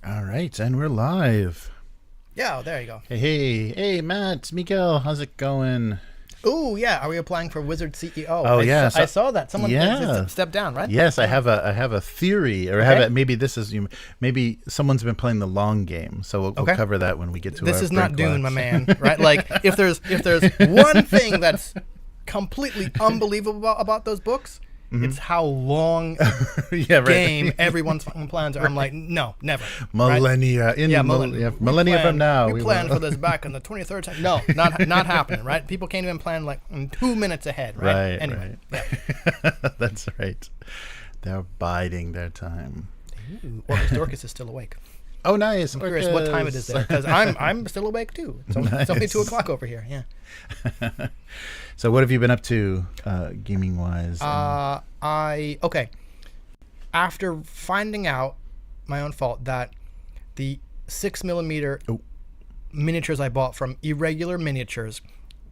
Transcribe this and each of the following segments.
All right, and we're live. Yeah, there you go. Hey, Matt, it's Miguel. How's it going? Ooh, yeah. Are we applying for Wizard CEO? Oh, yeah. I saw that. Someone stepped down, right? Yes, I have a theory, or maybe this is maybe someone's been playing the long game, so we'll cover that when we get to. This is not Dune, my man. Right? Like if there's one thing that's completely unbelievable about those books. Mm-hmm. It's how long game everyone's fucking plans are. I'm like, no, never. Millennia. Right? Millennia from now. We planned for this back in the 23rd century. No, not happening, right? People can't even plan like 2 minutes ahead, right? Anyway. Right. Yeah. That's right. They're biding their time. Dorcas is still awake. Oh, nice. I'm curious what time it is there, because I'm still awake too. It's only 2 o'clock over here. Yeah. So what have you been up to, gaming wise? After finding out, my own fault, that the 6mm miniatures I bought from Irregular Miniatures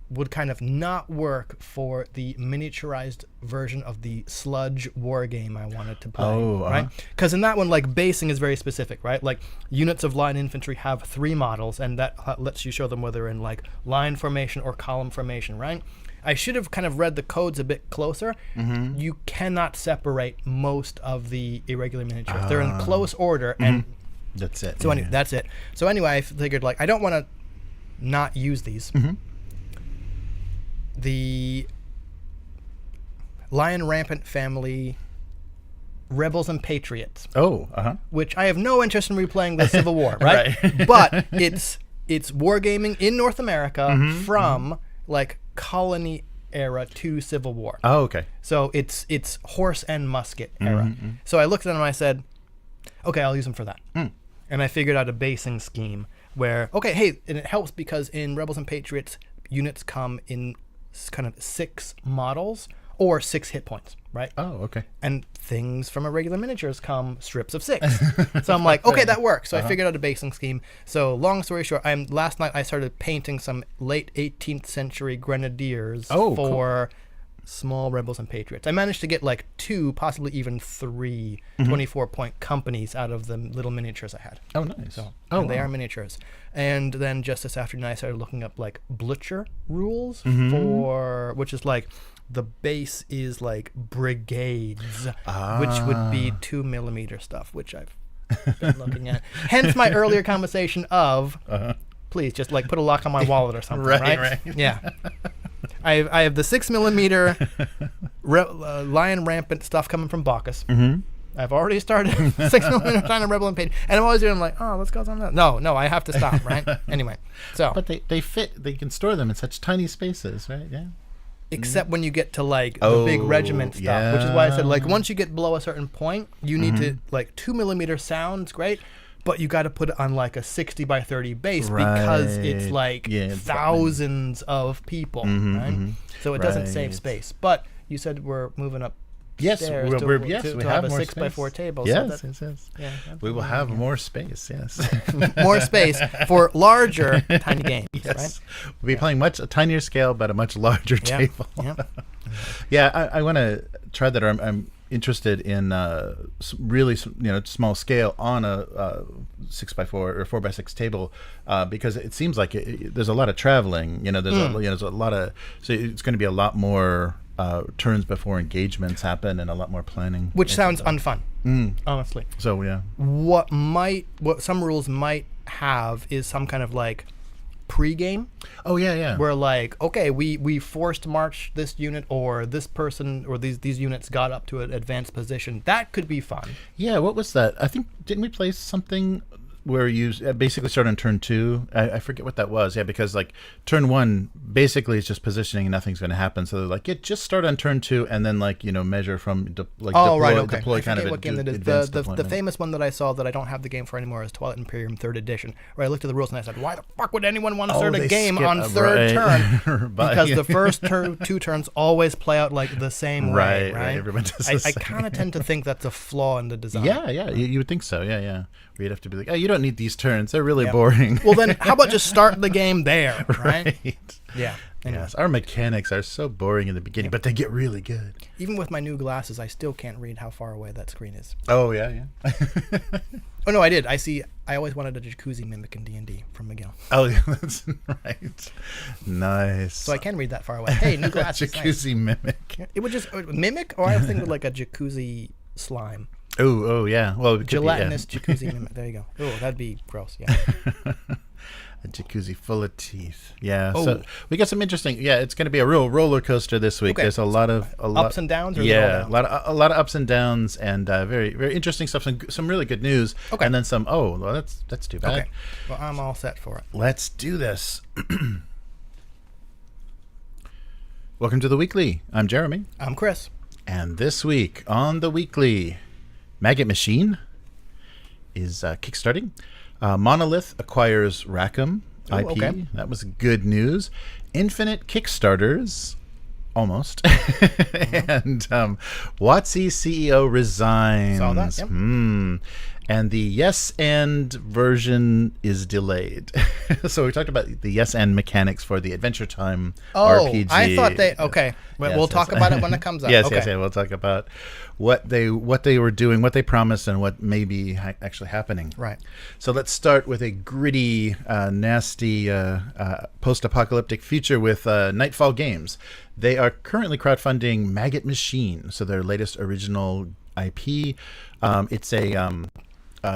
would kind of not work for the miniaturized version of the sludge war game I wanted to play, right? Because in that one, like, basing is very specific, right? Like, units of line infantry have 3 models, and that lets you show them whether in, like, line formation or column formation, right? I should have kind of read the codes a bit closer. Mm-hmm. You cannot separate most of the Irregular Miniatures. They're in close order, and that's it. So that's it. So anyway, I figured, like, I don't want to not use these. Mm-hmm. The Lion Rampant family, Rebels and Patriots. Which I have no interest in replaying the Civil War, right? But it's wargaming in North America from like colony era to Civil War. Oh, okay. So it's horse and musket era. So I looked at them and I said, okay, I'll use them for that. And I figured out a basing scheme where, and it helps because in Rebels and Patriots, units come in kind of 6 models or 6 hit points, right? Oh, okay. And things from Irregular Miniatures come strips of 6. So I'm like, okay, that works. So I figured out a basing scheme. So long story short, last night I started painting some late 18th century grenadiers for small Rebels and Patriots. I managed to get like 2, possibly even 3 24-point companies out of the little miniatures I had. Oh, nice. So, they are miniatures. And then just this afternoon, I started looking up like Blitzer rules for, which is like, the base is like brigades, which would be 2mm stuff, which I've been looking at. Hence my earlier conversation of, please just like put a lock on my wallet or something, right? Yeah. I have the 6mm Lion Rampant stuff coming from Bacchus. I've already started 6mm trying to Rebel and Patriot, and I'm always doing like, let's go on that. No, I have to stop, right? Anyway, so. But they fit. They can store them in such tiny spaces, right? Yeah. Except when you get to like the big regiment stuff, which is why I said like once you get below a certain point, you need to like 2mm sounds great, but you got to put it on like a 60 by 30 base because it's like thousands of people, right? So it doesn't save space. But you said we're moving up. Yes, we have a more 6x4 table. Yes, so yes. Yeah, we will have more space. Yes, more space for larger tiny games. Yes, right? We'll be playing a tinier scale, but a much larger table. Yeah, I want to try that. I'm interested in really small scale on a 6x4 or 4x6 table because it seems like there's a lot of traveling. There's a lot of, so it's going to be a lot more turns before engagements happen and a lot more planning, which sounds unfun, honestly. So yeah, what some rules might have is some kind of like pre-game. Where like, okay, we forced march this unit, or this person or these units got up to an advanced position. That could be fun. Yeah, what was that? I think, didn't we play something where you basically start on turn 2? I forget what that was. Yeah, because like turn 1 basically is just positioning and nothing's going to happen. So they're like, just start on turn 2 and then like measure from deploy kind of what game that is. The famous one that I saw that I don't have the game for anymore is Twilight Imperium 3rd edition, where I looked at the rules and I said, why the fuck would anyone want to start a game on 3rd turn? Because the first 2 turns always play out like the same way, right? Everyone does I kind of tend to think that's a flaw in the design. Yeah, you would think so. Yeah. Where you'd have to be like, you don't need these turns. They're really boring. Well, then how about just start the game there, right? Yeah. Anyway. Yes, our mechanics are so boring in the beginning, but they get really good. Even with my new glasses, I still can't read how far away that screen is. Oh, yeah. Oh, no, I did. I see I always wanted a jacuzzi mimic in D&D from Miguel. Oh, yeah, that's right. Nice. So I can read that far away. Hey, new glasses. Jacuzzi mimic. It would just mimic, or I was thinking like a jacuzzi slime. Oh, yeah. Well, it could Gelatinous be, jacuzzi mimic. There you go. Oh, that'd be gross. Yeah. A jacuzzi full of teeth. Yeah. Oh. So we got some interesting. Yeah, it's going to be a real roller coaster this week. Okay. There's a lot of ups and downs. Or yeah, a lot of ups and downs, and very very interesting stuff. Some really good news. Okay. And then some. Oh, well, that's too bad. Okay. Well, I'm all set for it. Let's do this. Welcome to the Weekly. I'm Jeremy. I'm Chris. And this week on the Weekly, Maggot Machine is kickstarting. Monolith acquires Rackham IP. Okay. That was good news. Infinite Kickstarters, almost. And WotC CEO resigns. Saw that, yep. And the Yes and version is delayed. So we talked about the Yes and mechanics for the Adventure Time RPG. I thought they... Okay. We'll talk about it when it comes up. Yes, okay. yes. We'll talk about what they were doing, what they promised, and what may be actually happening. Right. So let's start with a gritty, nasty, post-apocalyptic future with Nightfall Games. They are currently crowdfunding Maggot Machine, so their latest original IP. It's a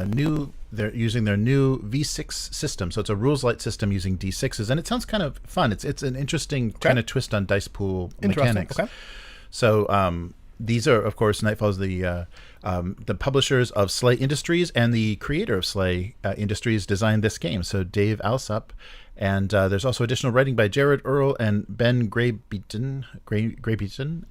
new. They're using their new V6 system, so it's a rules light system using D6s, and it sounds kind of fun. It's an interesting kind of twist on dice pool mechanics. Okay. So these are, of course, Nightfall's the publishers of Slay Industries, and the creator of Slay Industries designed this game. So Dave Allsop, and there's also additional writing by Jared Earl and Ben Graybeaton.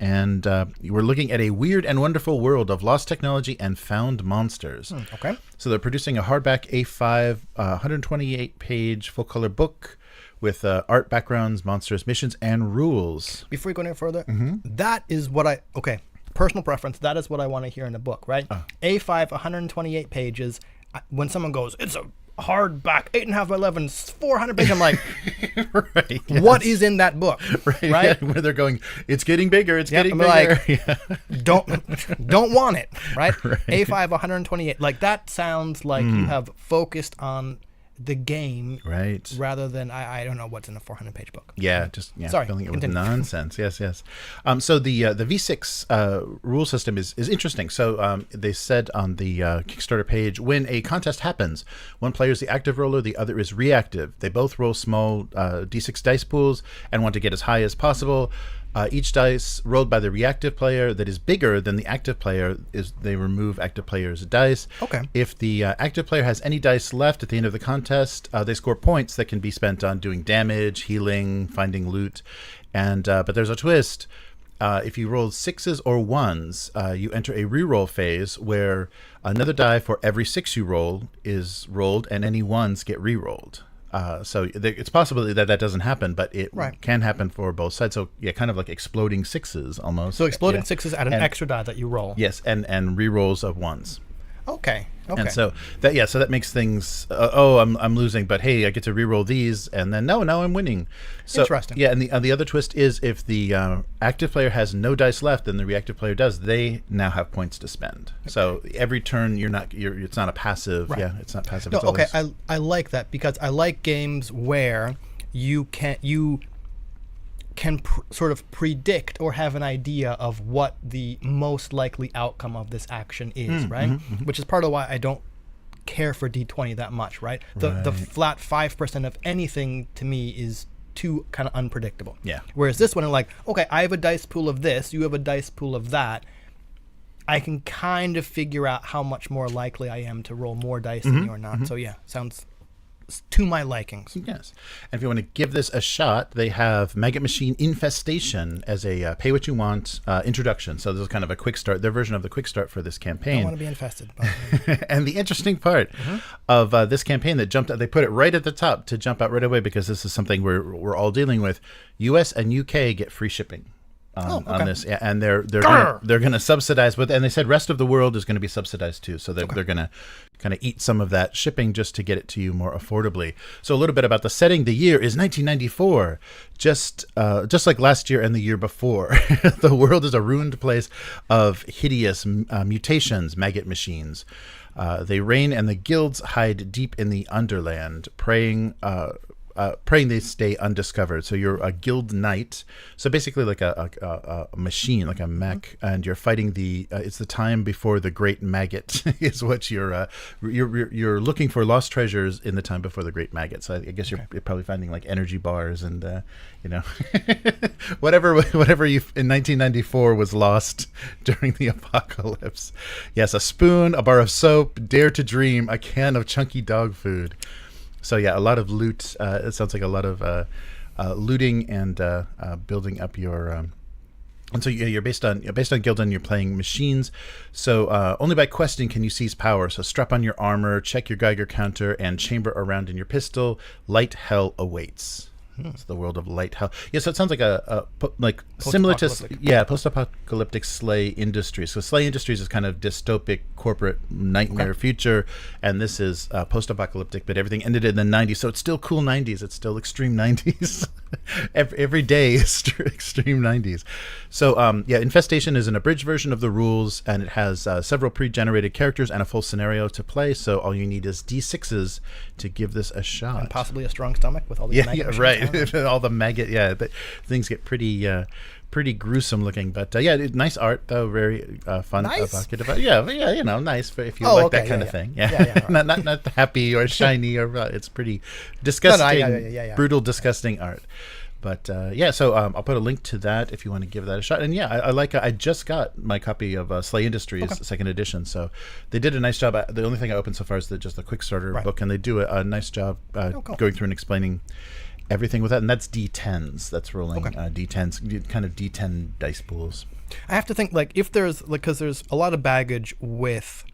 And we're looking at a weird and wonderful world of lost technology and found monsters. Okay. So they're producing a hardback A5, 128-page full-color book with art, backgrounds, monsters, missions, and rules. Before we go any further, that is what personal preference, that is what I want to hear in a book, right? A5, 128 pages. When someone goes, it's a hardback, 8.5 by 11, 400 pages, I'm like, right, yes. What is in that book? Right? Yeah, where they're going, it's getting bigger, it's getting bigger. Like, don't want it, right? A5, 128. Like, that sounds like you have focused on the game, right? Rather than I don't know what's in a 400-page book. Sorry, filling it with nonsense. Yes. So the V6 rule system is interesting. So they said on the Kickstarter page, when a contest happens, one player is the active roller, the other is reactive. They both roll small D6 dice pools and want to get as high as possible. Each dice rolled by the reactive player that is bigger than the active player they remove active player's dice. Okay. If the active player has any dice left at the end of the contest, they score points that can be spent on doing damage, healing, finding loot, and but there's a twist. If you roll 6s or 1s, you enter a reroll phase where another die for every 6 you roll is rolled, and any 1s get rerolled. So it's possible that doesn't happen, but it can happen for both sides. So yeah, kind of like exploding 6s almost. So exploding 6s at an extra die that you roll. Yes, and re-rolls of 1s. Okay. And so that makes things. I'm losing, but hey, I get to re-roll these, and then now I'm winning. So, interesting. Yeah, and the other twist is if the active player has no dice left, then the reactive player does. They now have points to spend. Okay. So every turn it's not a passive. Right. Yeah, it's not passive. No, it's okay. always... I like that because I like games where you can sort of predict or have an idea of what the most likely outcome of this action is, right? Which is part of why I don't care for D20 that much, right? The flat 5% of anything to me is too kind of unpredictable. Yeah. Whereas this one, I'm like, okay, I have a dice pool of this, you have a dice pool of that. I can kind of figure out how much more likely I am to roll more dice than you or not. So yeah, sounds to my likings. Yes. And if you want to give this a shot, they have Maggot Machine Infestation as a pay what you want introduction. So this is kind of a quick start, their version of the quick start for this campaign. I don't want to be infested. And the interesting part of this campaign that jumped out, they put it right at the top to jump out right away because this is something we're all dealing with. US and UK get free shipping. On this, and they're going to subsidize with, and they said rest of the world is going to be subsidized too. So they're going to kind of eat some of that shipping just to get it to you more affordably. So a little bit about the setting. The year is 1994, just like last year and the year before. The world is a ruined place of hideous mutations, maggot machines. They reign and the guilds hide deep in the underland, praying they stay undiscovered. So you're a guild knight. So basically like a machine, like a mech, and you're fighting it's the time before the Great Maggot is what you're looking for lost treasures in the time before the Great Maggot. So I guess you're probably finding like energy bars and, whatever you in 1994 was lost during the apocalypse. Yes, a spoon, a bar of soap, dare to dream, a can of chunky dog food. So yeah, a lot of loot. It sounds like a lot of looting and building up your. And so you're based on guild, and you're playing machines. So only by questing can you seize power. So strap on your armor, check your Geiger counter, and chamber around in your pistol. Light hell awaits. It's the world of light hell. Yeah, so it sounds like like similar to post-apocalyptic Slay Industries. So Slay Industries is kind of dystopic corporate nightmare future, and this is post-apocalyptic, but everything ended in the 90s. So it's still cool 90s. It's still extreme 90s. Every day is extreme 90s. So Infestation is an abridged version of the rules, and it has several pre-generated characters and a full scenario to play. So all you need is D6s to give this a shot, and possibly a strong stomach with all these maggot right. All the maggot, but things get pretty gruesome looking. But nice art though, very fun. Nice. Evocative. Nice for if you like that kind of thing. Yeah. Right. not happy or shiny or it's pretty disgusting, brutal, disgusting art. But so I'll put a link to that if you want to give that a shot. And I just got my copy of Slay Industries second edition, so they did a nice job. The only thing I opened so far is just the quick starter book, and they do a nice job going through and explaining everything with that. And that's D10s. That's rolling D10s, kind of D10 dice pools. I have to think if there's because there's a lot of baggage with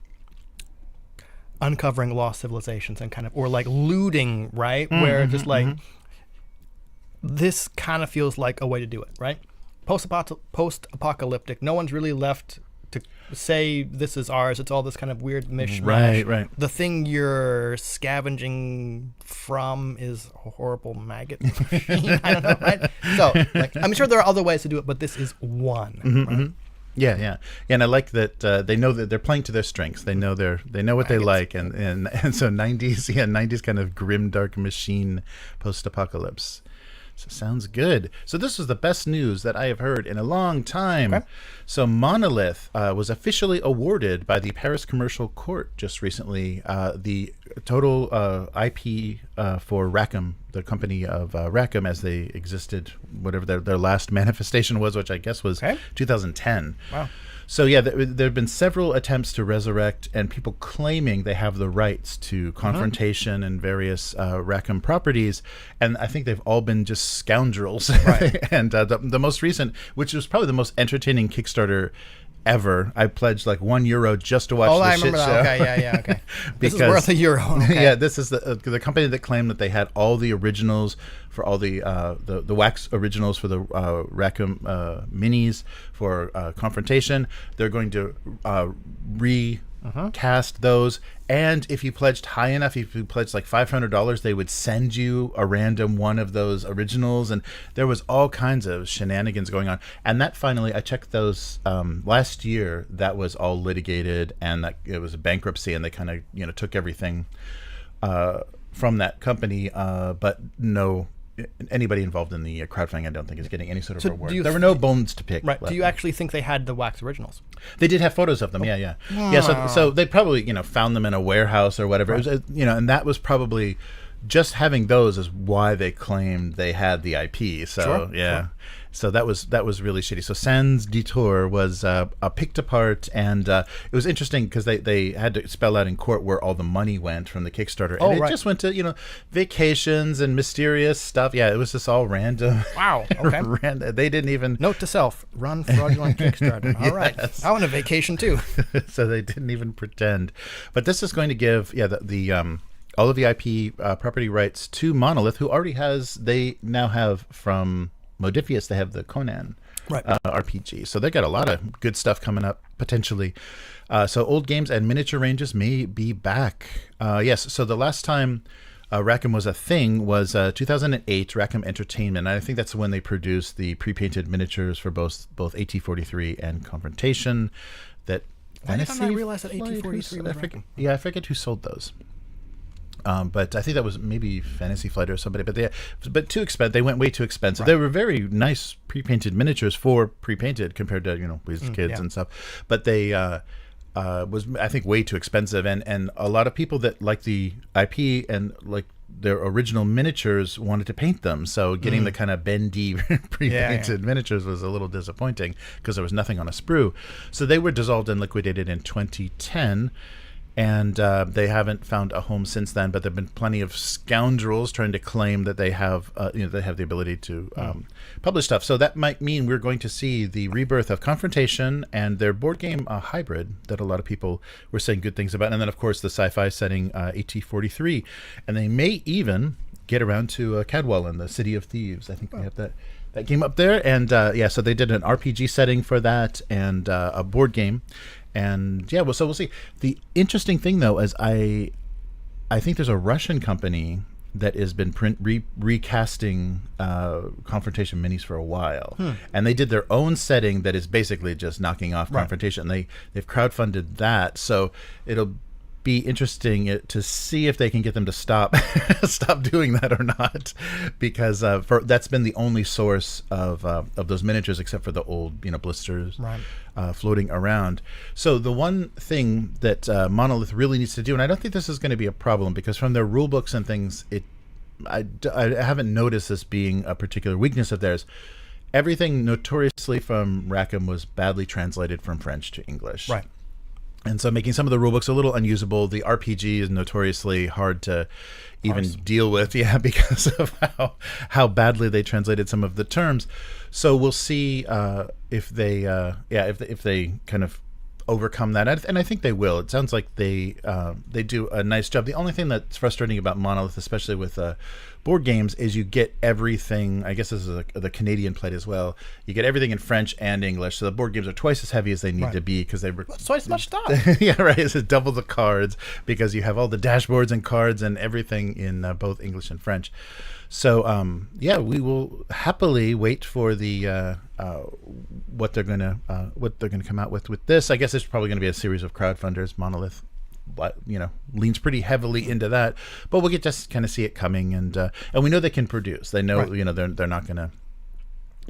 uncovering lost civilizations and or looting, right? Where just this kind of feels like a way to do it, right? Post-apocalyptic. No one's really left to say this is ours. It's all this kind of weird mishmash. Right. The thing you're scavenging from is a horrible maggot machine. I don't know, right? So, I'm sure there are other ways to do it, but this is one. Right? Yeah, and I like that they know that they're playing to their strengths. They know what they like, and so 90s kind of grim, dark machine post-apocalypse. So sounds good. So this was the best news that I have heard in a long time. Okay. So Monolith was officially awarded by the Paris Commercial Court just recently the total IP for Rackham, the company of Rackham as they existed, whatever their last manifestation was, which I guess was 2010. Wow. So there have been several attempts to resurrect, and people claiming they have the rights to Confrontation and various Rackham properties, and I think they've all been just scoundrels. Right. And the most recent, which was probably the most entertaining Kickstarter ever, I pledged €1 just to watch the shit show. That. Okay. This is worth €1. Okay. This is the company that claimed that they had all the originals for all the wax originals for the Rackham minis for Confrontation. They're going to recast those, and if you pledged high enough, if you pledged $500, they would send you a random one of those originals. And there was all kinds of shenanigans going on, and that finally, I checked those last year, that was all litigated, and that it was a bankruptcy, and they kind of took everything from that company, but no anybody involved in the crowdfunding, I don't think, is getting any sort of reward. There were no bones to pick. Right. Do you actually think they had the wax originals? They did have photos of them. Yeah. So they probably found them in a warehouse or whatever. Right. It was, and that was probably just having those is why they claimed they had the IP. So sure. So that was really shitty. So Sans Detour was picked apart, and it was interesting because they had to spell out in court where all the money went from the Kickstarter, and it just went to vacations and mysterious stuff. Yeah, it was just all random. Wow. Okay. They didn't even note to self: run fraudulent Kickstarter. All right, I want a vacation too. So they didn't even pretend. But this is going to give the all of the IP property rights to Monolith, who already has. They now have from Modiphius, they have the Conan RPG. So they got a lot of good stuff coming up, potentially. So old games and miniature ranges may be back. Yes, so the last time Rackham was a thing was 2008, Rackham Entertainment. And I think that's when they produced the pre-painted miniatures for both AT-43 and Confrontation that Why did I not realize that AT-43 was Rackham? Yeah, I forget who sold those. But I think that was maybe Fantasy Flight or somebody. But too expensive. They went way too expensive. Right. They were very nice pre-painted miniatures for pre-painted compared to we as kids and stuff. But they was, I think, way too expensive. And a lot of people that like the IP and like their original miniatures wanted to paint them. So getting the kind of bendy pre-painted miniatures was a little disappointing because there was nothing on a sprue. So they were dissolved and liquidated in 2010. And they haven't found a home since then, but there have been plenty of scoundrels trying to claim that they have, they have the ability to publish stuff. So that might mean we're going to see the rebirth of Confrontation and their board game hybrid that a lot of people were saying good things about. And then, of course, the sci-fi setting AT-43. And they may even get around to Cadwell and the City of Thieves. I think we have that game up there. And so they did an RPG setting for that and a board game. And so we'll see. The interesting thing, though, is I think there's a Russian company that has been recasting Confrontation minis for a while, and they did their own setting that is basically just knocking off Confrontation. They've crowdfunded that, so it'll be interesting to see if they can get them to stop doing that or not, because that's been the only source of those miniatures, except for the old blisters floating around. So the one thing that Monolith really needs to do, and I don't think this is going to be a problem, because from their rule books and things, I haven't noticed this being a particular weakness of theirs. Everything notoriously from Rackham was badly translated from French to English. Right. And so making some of the rulebooks a little unusable. The RPG is notoriously hard to even deal with, because of how badly they translated some of the terms. So we'll see if they kind of overcome that, and I think they will. It sounds like they do a nice job. The only thing that's frustrating about Monolith, especially with board games, is you get everything. I guess this is the Canadian plate as well. You get everything in French and English, so the board games are twice as heavy as they need to be, because they twice as much stuff. Yeah, right. It's double the cards, because you have all the dashboards and cards and everything in both English and French. So we will happily wait for the what they're gonna come out with this. I guess it's probably going to be a series of crowdfunders. Monolith, leans pretty heavily into that, but we'll get to kind of see it coming, and we know they can produce. They know they're not going to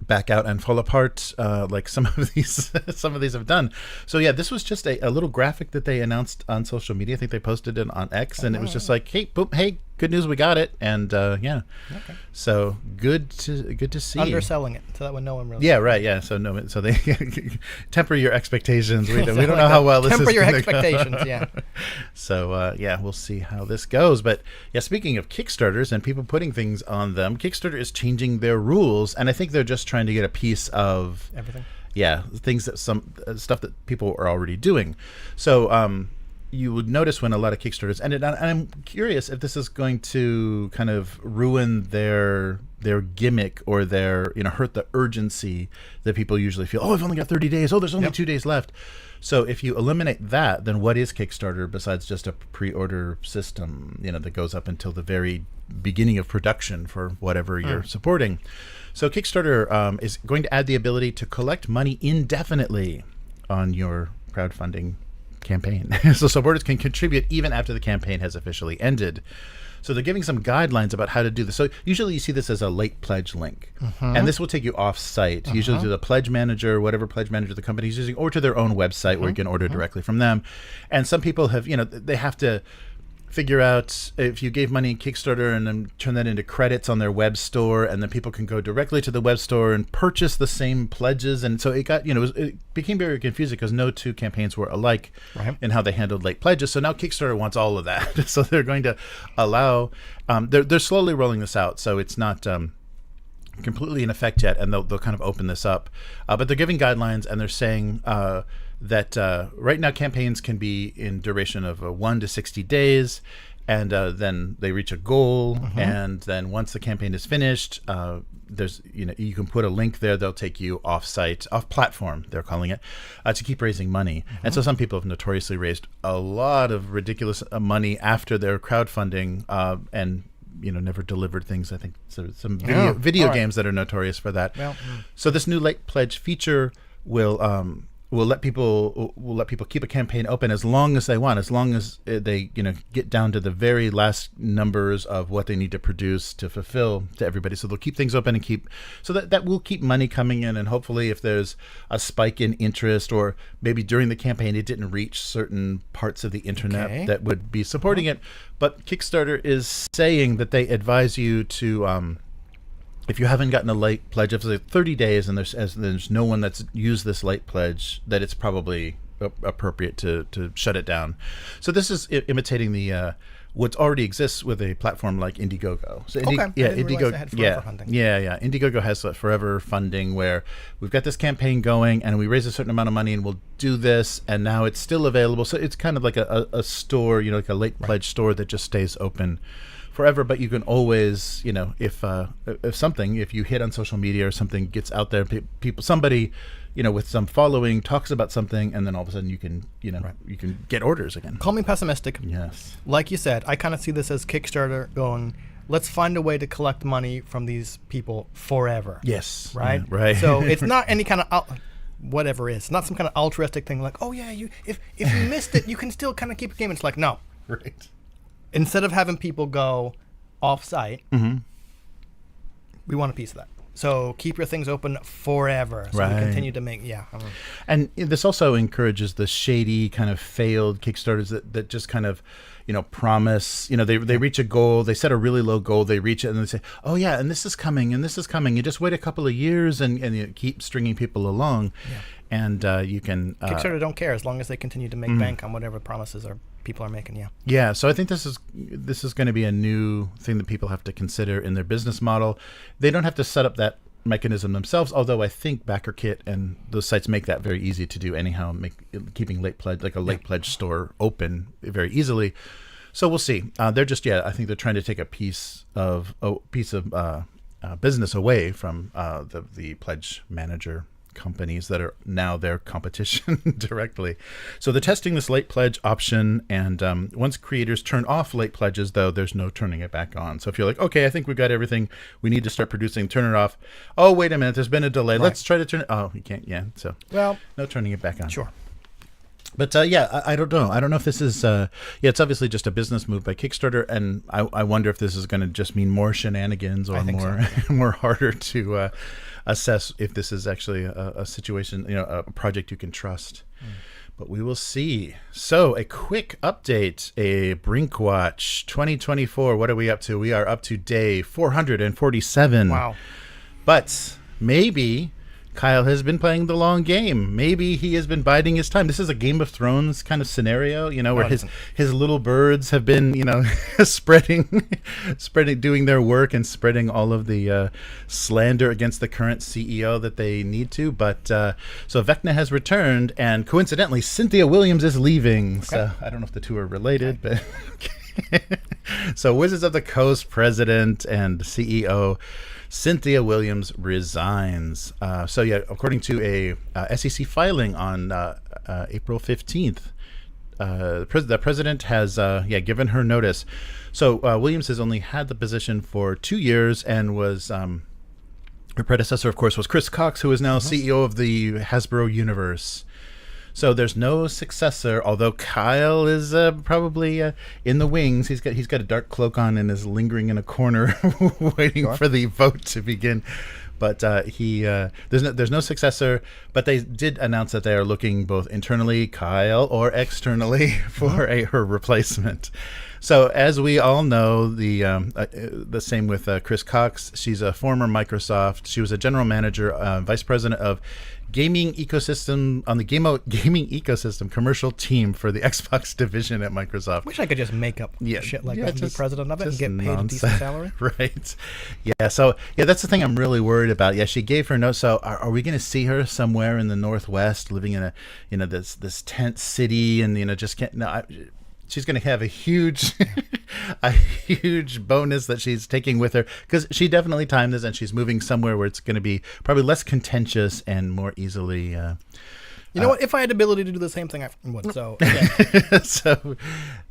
back out and fall apart like some of these have done. So this was just a little graphic that they announced on social media. I think they posted it on X, and it was just like, hey, boom, hey, good news, we got it. And so good to see. Underselling it so that when no one really so they temper your expectations. We don't know how well this is. Temper your expectations. So we'll see how this goes. But speaking of Kickstarters and people putting things on them, Kickstarter is changing their rules, and I think they're just trying to get a piece of everything. Things that stuff that people are already doing. So you would notice when a lot of Kickstarters ended, and I'm curious if this is going to kind of ruin their gimmick, or their hurt the urgency that people usually feel. Oh, I've only got 30 days. Oh, there's only 2 days left. So if you eliminate that, then what is Kickstarter besides just a pre-order system, that goes up until the very beginning of production for whatever you're supporting? So Kickstarter is going to add the ability to collect money indefinitely on your crowdfunding campaign. So supporters can contribute even after the campaign has officially ended. So they're giving some guidelines about how to do this. So usually you see this as a late pledge link, and this will take you off site, usually to the pledge manager, whatever pledge manager the company is using, or to their own website where you can order directly from them. And some people have, they have to figure out if you gave money in Kickstarter and then turn that into credits on their web store, and then people can go directly to the web store and purchase the same pledges. And so it got, it became very confusing because no two campaigns were alike in how they handled late pledges. So now Kickstarter wants all of that. So they're going to allow, they're slowly rolling this out. So it's not completely in effect yet, and they'll kind of open this up. But they're giving guidelines, and they're saying that right now campaigns can be in duration of 1 to 60 days, and then they reach a goal, and then once the campaign is finished, there's you can put a link there. They'll take you off platform, they're calling it, to keep raising money. And so some people have notoriously raised a lot of ridiculous money after their crowdfunding, and never delivered things. I think so, some video games that are notorious for that. So this new late pledge feature will will let people keep a campaign open as long as they want, as long as they get down to the very last numbers of what they need to produce to fulfill to everybody. So they'll keep things open and that will keep money coming in, and hopefully if there's a spike in interest, or maybe during the campaign it didn't reach certain parts of the internet that would be supporting it. But Kickstarter is saying that they advise you to if you haven't gotten a late pledge, if it's 30 days and there's no one that's used this late pledge, that it's probably appropriate to shut it down. So this is imitating the what already exists with a platform like Indiegogo. So Indiegogo funding. Indiegogo has that forever funding where we've got this campaign going and we raise a certain amount of money and we'll do this, and now it's still available. So it's kind of like a store, like a late pledge store that just stays open forever. But you can always, if you hit on social media or something gets out there, somebody with some following talks about something, and then all of a sudden you can you can get orders again. Call me pessimistic. Yes, like you said, I kind of see this as Kickstarter going, let's find a way to collect money from these people forever. Yes, right. So it's not any kind of whatever it is, not some kind of altruistic thing like, oh yeah, if you missed it, you can still kind of keep a game. It's like, no, right. Instead of having people go off-site, we want a piece of that. So keep your things open forever. So we continue to make, And this also encourages the shady kind of failed Kickstarters that just kind of, promise, they reach a goal, they set a really low goal, they reach it, and they say, oh yeah, and this is coming, and this is coming. You just wait a couple of years and you keep stringing people along. Yeah. And you can... Kickstarter don't care as long as they continue to make bank on whatever promises people are making, Yeah, so I think this is going to be a new thing that people have to consider in their business model. They don't have to set up that mechanism themselves, although I think BackerKit and those sites make that very easy to do anyhow, keeping late pledge, like a late pledge store, open very easily. So we'll see. They're just, I think they're trying to take a piece of business away from the pledge manager companies that are now their competition directly. So they're testing this late pledge option, and once creators turn off late pledges, though, there's no turning it back on. So if you're like, okay, I think we've got everything we need to start producing, turn it off. Oh, wait a minute, there's been a delay. Let's try to turn it. Oh, you can't. Yeah. So no turning it back on. Sure. But I don't know. I don't know if this is it's obviously just a business move by Kickstarter, and I wonder if this is going to just mean more shenanigans or more harder to assess if this is actually a situation, a project you can trust. But we will see. So a quick update, a Brinkwatch 2024. What are we up to? We are up to day 447. Wow. But maybe Kyle has been playing the long game. Maybe he has been biding his time. This is a Game of Thrones kind of scenario, where his little birds have been, spreading, doing their work and spreading all of the slander against the current CEO that they need to. But so Vecna has returned, and coincidentally, Cynthia Williams is leaving. Okay. So I don't know if the two are related, but so Wizards of the Coast president and CEO Cynthia Williams resigns. According to a SEC filing on April 15th, the president has given her notice. So Williams has only had the position for 2 years, and was her predecessor, of course, was Chris Cox, who is now CEO of the Hasbro universe. So there's no successor, although Kyle is probably in the wings. He's got a dark cloak on and is lingering in a corner waiting for the vote to begin. But there's no successor. But they did announce that they are looking both internally, Kyle, or externally for her replacement. So as we all know, the same with Chris Cox. She's a former Microsoft. She was a general manager, vice president of gaming ecosystem on the gaming ecosystem commercial team for the Xbox division at Microsoft. Wish I could just make up shit like that and be president of it and get paid a decent salary. Right. Yeah. So that's the thing I'm really worried about. Yeah, she gave her note. So are we going to see her somewhere in the Northwest, living in a this tent city, and just can't? No. She's going to have a huge bonus that she's taking with her, because she definitely timed this, and she's moving somewhere where it's going to be probably less contentious and more easily. You know what? If I had the ability to do the same thing, I would. So, okay. So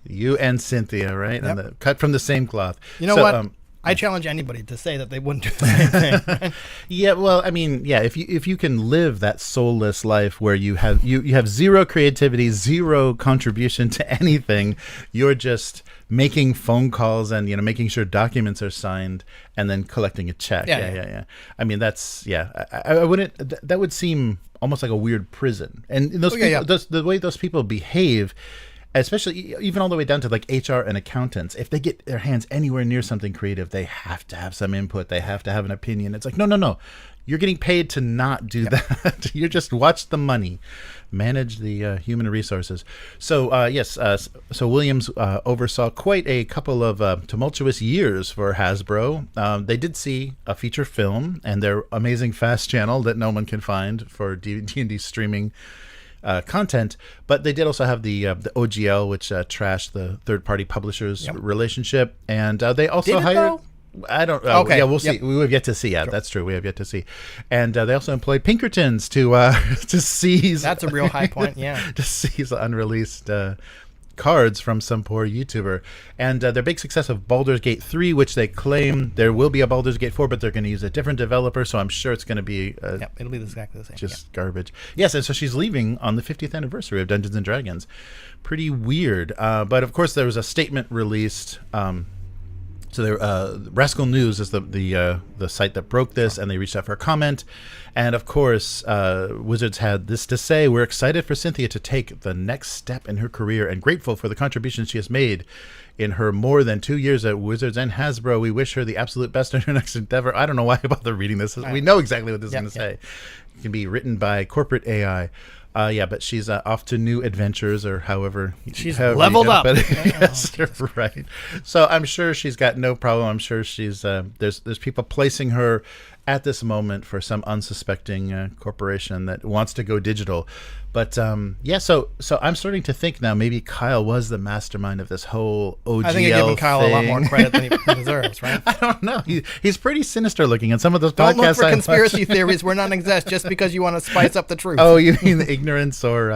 you and Cynthia, right? Yep. And cut from the same cloth. You know what? I challenge anybody to say that they wouldn't do the same thing. Right? Yeah, well, I mean, yeah, if you can live that soulless life where you have zero creativity, zero contribution to anything, you're just making phone calls and making sure documents are signed and then collecting a check. Yeah. I mean, that's I wouldn't. That would seem almost like a weird prison. And those the way those people behave, especially even all the way down to like HR and accountants, if they get their hands anywhere near something creative, they have to have some input. They have to have an opinion. It's like, no. You're getting paid to not do that. You just watch the money, manage the human resources. So so Williams oversaw quite a couple of tumultuous years for Hasbro. They did see a feature film and their amazing fast channel that no one can find for D&D streaming content, but they did also have the OGL, which trashed the third-party publishers relationship, and they also hired. I don't. Okay. Yeah, we'll see. We have yet to see. Yeah, sure. That's true. We have yet to see, and they also employed Pinkertons to seize. That's a real high point. Yeah, to seize unreleased cards from some poor YouTuber, and their big success of Baldur's Gate 3, which they claim there will be a Baldur's Gate 4, but they're going to use a different developer, so I'm sure it's going to be it'll be exactly the same. Just garbage. Yes, and so she's leaving on the 50th anniversary of Dungeons and Dragons. Pretty weird, but of course there was a statement released. So Rascal News is the site that broke this, and they reached out for a comment. And of course, Wizards had this to say: "We're excited for Cynthia to take the next step in her career and grateful for the contributions she has made in her more than 2 years at Wizards and Hasbro. We wish her the absolute best in her next endeavor." I don't know why I bother reading this. We know exactly what this is going to say. It can be written by corporate AI. But she's off to new adventures, or however leveled up. Yes, right. So I'm sure she's got no problem. I'm sure she's there's people placing her at this moment for some unsuspecting corporation that wants to go digital. But so I'm starting to think now maybe Kyle was the mastermind of this whole OGL I think you're giving Kyle thing. a lot more credit than he deserves, right? I don't know. He's pretty sinister looking, and some of those don't podcasts. Don't look for conspiracy theories. We're not exist just because you want to spice up the truth. Oh, you mean the ignorance or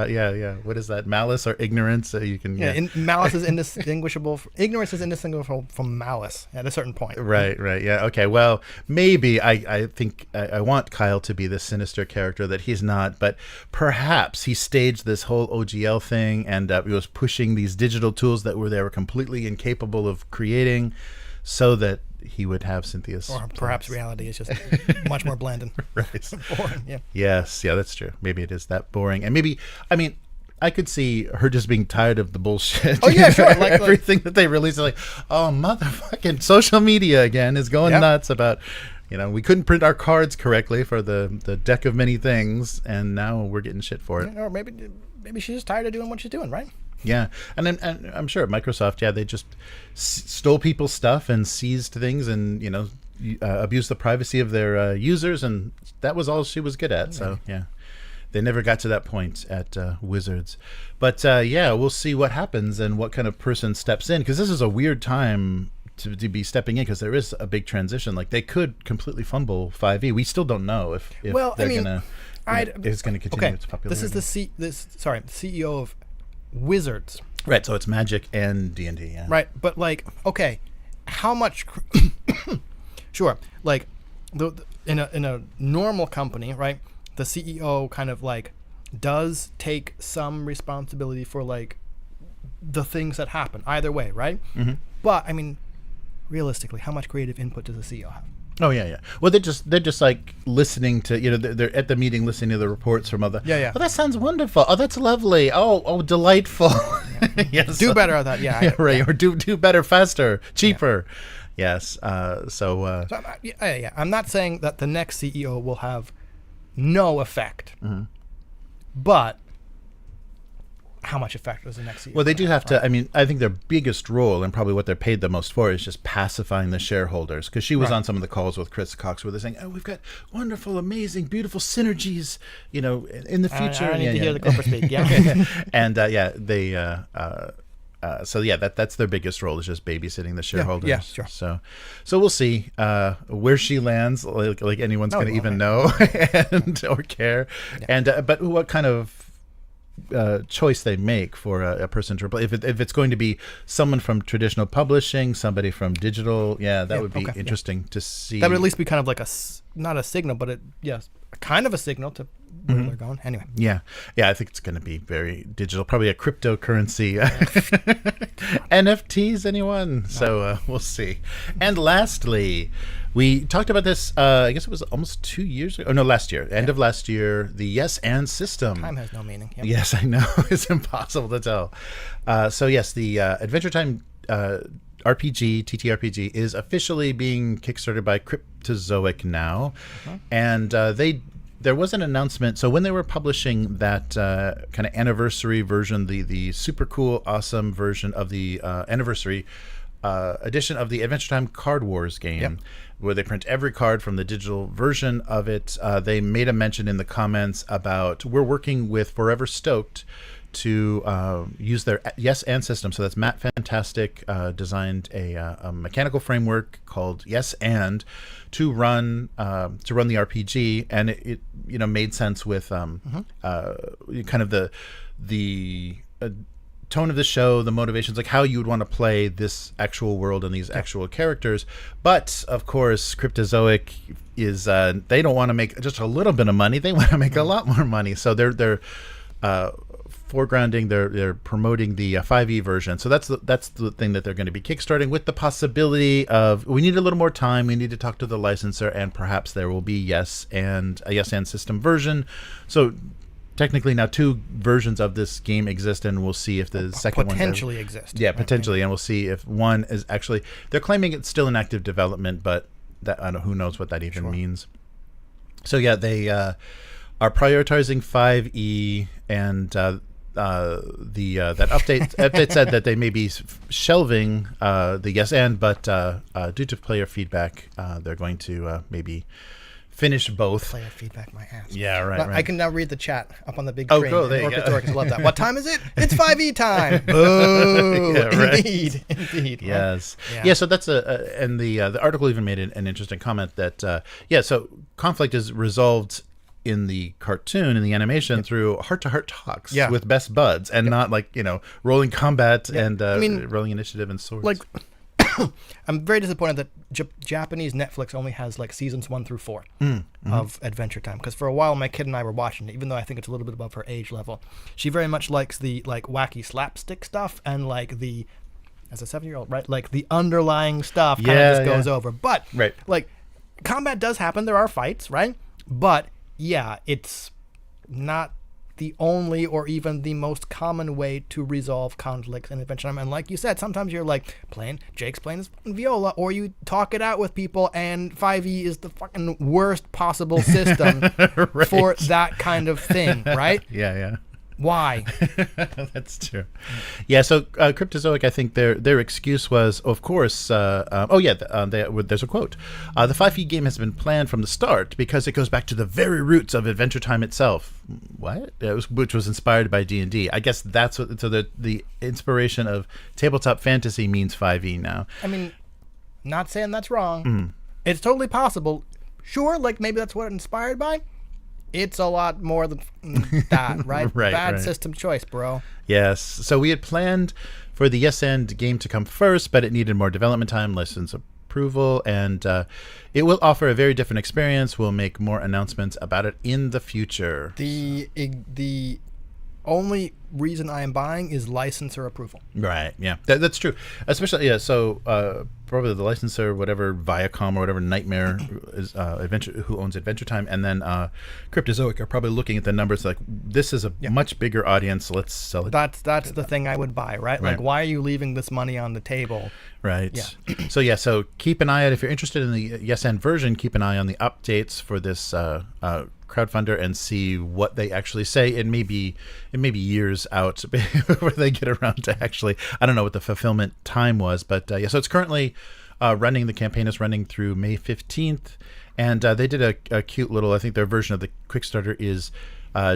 what is that? Malice or ignorance? You can malice is indistinguishable. Ignorance is indistinguishable from malice at a certain point. Right. Yeah. Okay. Well, maybe I think I want Kyle to be this sinister character that he's not, but perhaps he staged this whole OGL thing and he was pushing these digital tools that they were completely incapable of creating, so that he would have Cynthia's. Or perhaps reality is just much more bland and boring. Yeah. Yes. Yeah, that's true. Maybe it is that boring, and maybe I could see her just being tired of the bullshit. Oh yeah, sure. Like everything that they release, like, oh, motherfucking social media again is going nuts about. We couldn't print our cards correctly for the deck of many things, and now we're getting shit for it. Or maybe she's just tired of doing what she's doing, right? Yeah, and I'm sure at Microsoft, they just stole people's stuff and seized things, and abused the privacy of their users, and that was all she was good at. So they never got to that point at Wizards. But we'll see what happens and what kind of person steps in, because this is a weird time to be stepping in, because there is a big transition. Like, they could completely fumble 5e. We still don't know if it's going to continue its popularity. This is the CEO of Wizards. Right, so it's Magic and D&D, yeah. Right, but how much sure, in a normal company, right? The CEO kind of does take some responsibility for the things that happen either way, right? Mm-hmm. But realistically, how much creative input does the CEO have? Oh yeah. Well, they're just listening to they're at the meeting listening to the reports from other. Yeah. Oh, that sounds wonderful. Oh, that's lovely. Oh, delightful. Yes. Do better at that. Yeah. Right. Or do better, faster, cheaper. Yeah. Yes. I'm not saying that the next CEO will have no effect, but how much effect does the next CEO? Well, they do have to. I think their biggest role, and probably what they're paid the most for, is just pacifying the shareholders. Because she was on some of the calls with Chris Cox, where they're saying, "Oh, we've got wonderful, amazing, beautiful synergies, in the future." I need to hear the corporate speak. Yeah. And that's their biggest role, is just babysitting the shareholders. Yeah, sure. So we'll see where she lands. Like anyone's going to even know or care. Yeah. And but what kind of choice they make for a person to replace. If it's going to be someone from traditional publishing, somebody from digital, that would be interesting to see. That would at least be kind of like not a signal, but kind of a signal to where they're going. Anyway. Yeah, I think it's going to be very digital, probably a cryptocurrency. NFTs, anyone? So we'll see. And lastly, we talked about this, I guess it was almost 2 years ago. Oh, no, last year. End of last year, the Yes and system. Time has no meaning. Yep. Yes, I know. It's impossible to tell. So, yes, the Adventure Time RPG, TTRPG, is officially being kickstarted by Cryptozoic now. And there was an announcement. So when they were publishing that kind of anniversary version, the super cool, awesome version of the anniversary edition of the Adventure Time Card Wars game, where they print every card from the digital version of it, they made a mention in the comments about, we're working with Forever Stoked to use their Yes and system. So that's Matt Fantastic designed a mechanical framework called Yes and to run the RPG, and it made sense with kind of the tone of the show, the motivations, like how you would want to play this actual world and these actual characters. But of course, Cryptozoic is they don't want to make just a little bit of money; they want to make a lot more money. So they're foregrounding, they're promoting the 5e version. So that's the thing that they're going to be kickstarting, with the possibility of, we need a little more time, we need to talk to the licensor, and perhaps there will be a Yes and system version. So technically now 2 versions of this game exist, and we'll see if the second one potentially exist. Yeah, potentially, and we'll see if one is actually, they're claiming it's still in active development, but that, I don't know, who knows what that even means. So yeah, they are prioritizing 5e, and that update said that they may be shelving the Yes and, but due to player feedback, they're going to maybe finish both. Player feedback, my ass. Yeah, right. I can now read the chat up on the big screen. Oh, cool. There you go. Love that. What time is it? It's 5e time. Boo! Yeah, right. Indeed. Yes. Yeah. So that's and the article even made an interesting comment that so conflict is resolved in the cartoon, in the animation, through heart-to-heart talks with best buds, and not like rolling combat and rolling initiative and swords. Like, I'm very disappointed that Japanese Netflix only has like seasons 1 through 4 of Adventure Time, because for a while my kid and I were watching it, even though I think it's a little bit above her age level. She very much likes the like wacky slapstick stuff, and like the, as a 7-year-old, right, like the underlying stuff kind of just goes over. But like combat does happen, there are fights, right? But yeah, it's not the only or even the most common way to resolve conflicts in Adventure Time. And like you said, sometimes you're like Jake's playing his viola, or you talk it out with people, and 5e is the fucking worst possible system for that kind of thing, right? Yeah. Why? That's true. Yeah, so Cryptozoic, I think their excuse was, of course, there's a quote. The 5e game has been planned from the start because it goes back to the very roots of Adventure Time itself. What? Which was inspired by D&D. I guess that's what. So the inspiration of tabletop fantasy means 5e now. I mean, not saying that's wrong. It's totally possible. Sure, like maybe that's what it inspired by. It's a lot more than that, right? Bad system choice, bro. Yes. So we had planned for the Yes and game to come first, but it needed more development time, license approval, and it will offer a very different experience. We'll make more announcements about it in the future. The only reason I am buying is licensor approval. Right. Yeah. That's true. Especially so probably the licensor, whatever, Viacom or whatever, Nightmare is who owns Adventure Time, and then Cryptozoic are probably looking at the numbers like, this is a much bigger audience. Let's sell it. That's the thing I would buy, right? Like, why are you leaving this money on the table? Right. Yeah. So keep an eye out if you're interested in the Yes and version. Keep an eye on the updates for this crowdfunder and see what they actually say. It may be years out before they get around to actually. I don't know what the fulfillment time was, but so it's currently running. The campaign is running through May 15th, and they did a cute little. I think their version of the Quickstarter is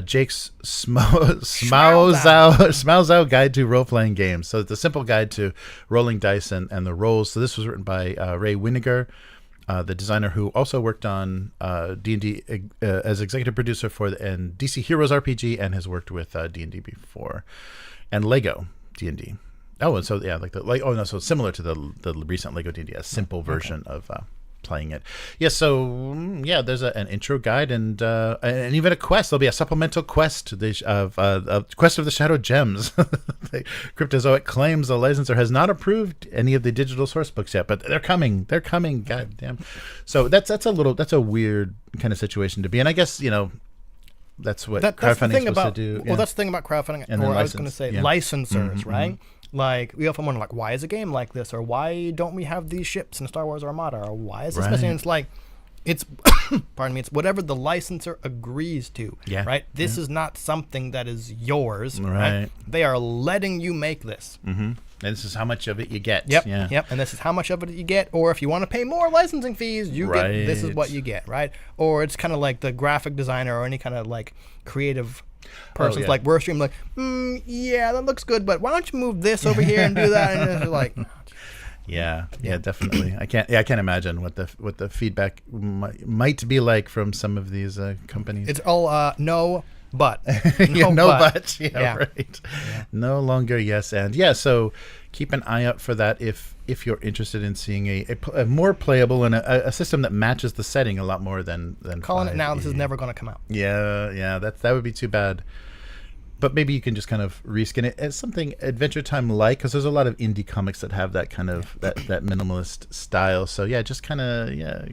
Jake's Smauzao Guide to Role-Playing Games. So it's a simple guide to rolling dice and the rolls. So this was written by Ray Winiger, the designer who also worked on D&D as executive producer for and DC Heroes RPG, and has worked with D&D before, and Lego D&D. Oh, and so yeah, so similar to the recent Lego D&D, a simple version of playing it. Yeah, so there's an intro guide and even a quest. There'll be a supplemental quest of Quest of the Shadow Gems. Cryptozoic claims the licensor has not approved any of the digital source books yet, but they're coming. They're coming. God damn. So that's a weird kind of situation to be in. I guess that's what crowdfunding is supposed to do. Well, that's the thing about crowdfunding. And or I was going to say licensors, right? Mm-hmm. Like, we often wonder, like, why is a game like this? Or why don't we have these ships in Star Wars Armada? Or why is this missing? And it's like, it's, pardon me, it's whatever the licensor agrees to, right? This is not something that is yours, right? They are letting you make this. Mm-hmm. And this is how much of it you get. Yep. And this is how much of it you get. Or if you want to pay more licensing fees, get this is what you get, right? Or it's kind of like the graphic designer or any kind of like creative person's like, we're streaming, like, that looks good, but why don't you move this over here and do that? And it's like, yeah, definitely. I can't imagine what the feedback might be like from some of these companies. It's all no. But right. Yeah. No longer yes and so keep an eye out for that if you're interested in seeing a more playable and a system that matches the setting a lot more than calling 5e. It now. This is never going to come out. That would be too bad. But maybe you can just kind of reskin it as something Adventure Time like, because there's a lot of indie comics that have that kind of that minimalist style. So just kind of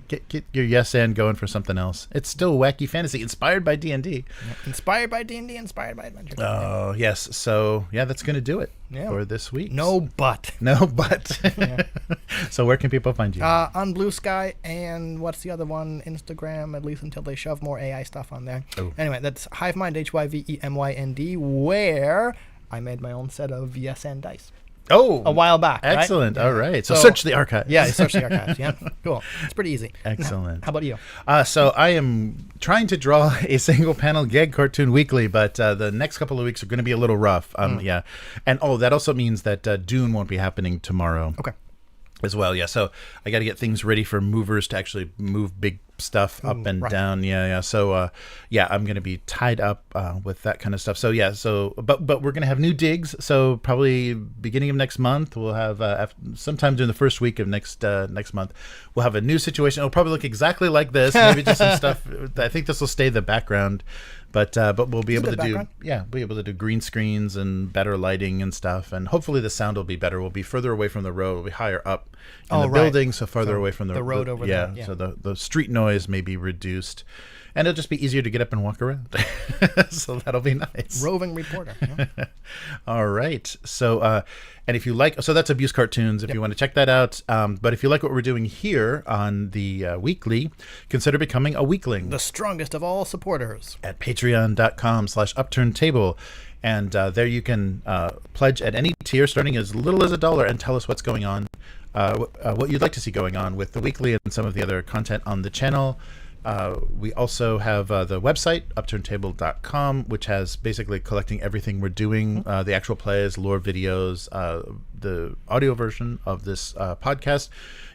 get your yes and going for something else. It's still wacky fantasy inspired by D&D. Inspired by D&D, inspired by Adventure Time. Oh yes, so that's gonna do it for this week. No but. So where can people find you? On Blue Sky, and what's the other one? Instagram, at least until they shove more AI stuff on there. Anyway, that's Hivemind, HYVEMYND, where I made my own set of yes and dice. A while back. Excellent. Right? All right. So search the archives. Search the archives. Yeah. Cool. It's pretty easy. Excellent. How about you? So I am trying to draw a single panel gag cartoon weekly, but the next couple of weeks are going to be a little rough. And that also means that Dune won't be happening tomorrow. Okay. As well, so I got to get things ready for movers to actually move big stuff up and down. So I'm going to be tied up with that kind of stuff. But we're going to have new digs. So probably beginning of next month, we'll have sometime during the first week of next month, we'll have a new situation. It'll probably look exactly like this. Maybe just some stuff. I think this will stay the background. But we'll be able to do green screens and better lighting and stuff, and hopefully the sound will be better. We'll be further away from the road. We'll be higher up in the building, so farther away from the road over there. So the street noise may be reduced, and it'll just be easier to get up and walk around. So that'll be nice. Roving reporter. All right. So and if you like, so that's Abuse Cartoons. If you want to check that out, but if you like what we're doing here on the weekly, consider becoming a weekling. The strongest of all supporters at patreon.com/upturntable. And there you can pledge at any tier, starting as little as $1, and tell us what's going on, what you'd like to see going on with the weekly and some of the other content on the channel. We also have the website, upturntable.com, which has basically collecting everything we're doing, the actual plays, lore videos, the audio version of this podcast.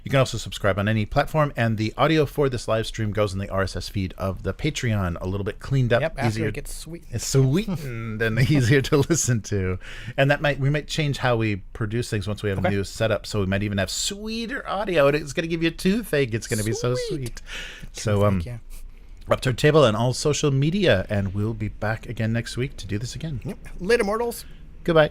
You can also subscribe on any platform, and the audio for this live stream goes in the RSS feed of the Patreon, a little bit cleaned up, after easier. It gets sweet. It's sweetened and easier to listen to, and we might change how we produce things once we have a new setup. So we might even have sweeter audio. It's going to give you a toothache. It's going to be so sweet. So Upturned Table on all social media, and we'll be back again next week to do this again. Later, mortals. Goodbye.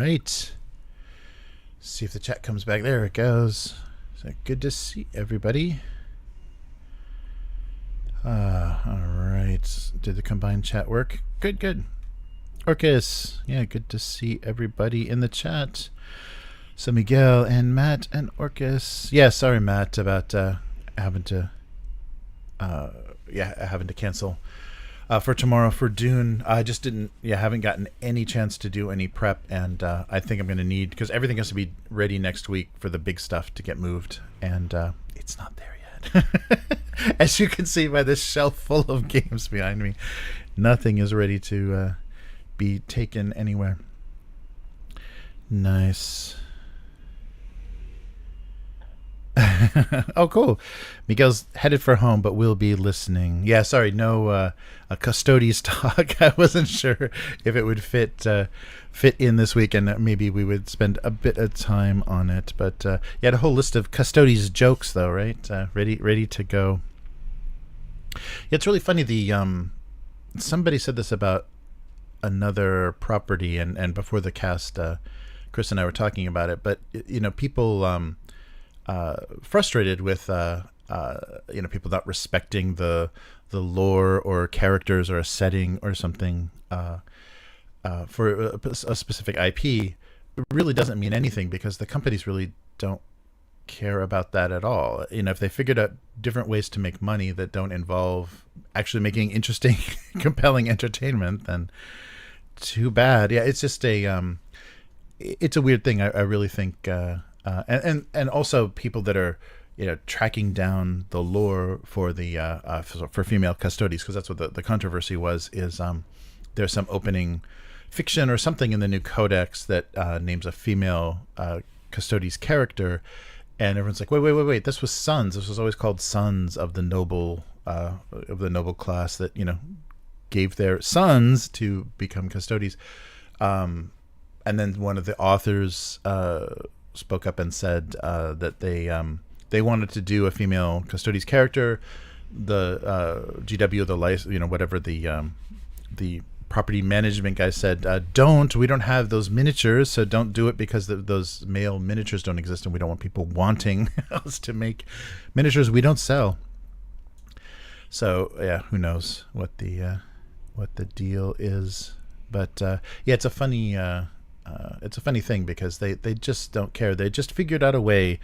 right. See if the chat comes back. There it goes. So good to see everybody. All right. Did the combined chat work? Good, good. Orcus. Yeah, good to see everybody in the chat. So Miguel and Matt and Orcus. Yeah, sorry, Matt, about having to cancel for tomorrow for Dune. I just haven't gotten any chance to do any prep, and I think I'm going to need, because everything has to be ready next week for the big stuff to get moved, and it's not there yet. As you can see by this shelf full of games behind me, nothing is ready to be taken anywhere. Nice. Oh, cool. Miguel's headed for home, but will be listening. Yeah, sorry, no a Custodes talk. I wasn't sure if it would fit in this week, and maybe we would spend a bit of time on it. But you had a whole list of Custodes jokes, though, right? Ready to go. Yeah, it's really funny. Somebody said this about another property, and before the cast, Chris and I were talking about it. But people. Frustrated with people not respecting the lore or characters or a setting or something for a specific IP. It really doesn't mean anything, because the companies really don't care about that at all. If they figured out different ways to make money that don't involve actually making interesting, compelling entertainment, then too bad. Yeah, it's just it's a weird thing. I really think. And also people that are tracking down the lore for the for female Custodes, because that's what the controversy was. Is there's some opening fiction or something in the new codex that names a female Custodes character, and everyone's like, wait, this was sons. This was always called sons of the noble class that gave their sons to become Custodes. And then one of the authors spoke up and said that they wanted to do a female Custodes character. The GW, whatever the property management guy said, we don't have those miniatures, so don't do it, because those male miniatures don't exist, and we don't want people wanting us to make miniatures we don't sell. So yeah, who knows what the deal is? But it's a funny. It's a funny thing, because they just don't care. They just figured out a way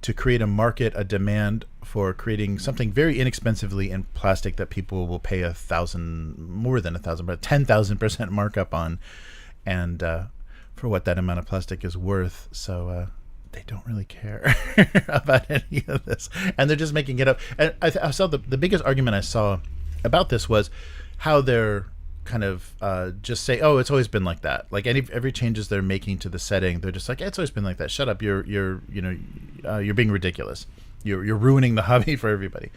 to create a market, a demand for creating something very inexpensively in plastic that people will pay more than 1,000, but 10,000% markup on. And for what that amount of plastic is worth. So they don't really care about any of this, and they're just making it up. And I saw the biggest argument I saw about this was how they're kind of just say, oh, it's always been like that. Like every changes they're making to the setting, they're just like, it's always been like that. Shut up, you're being ridiculous. You're ruining the hobby for everybody.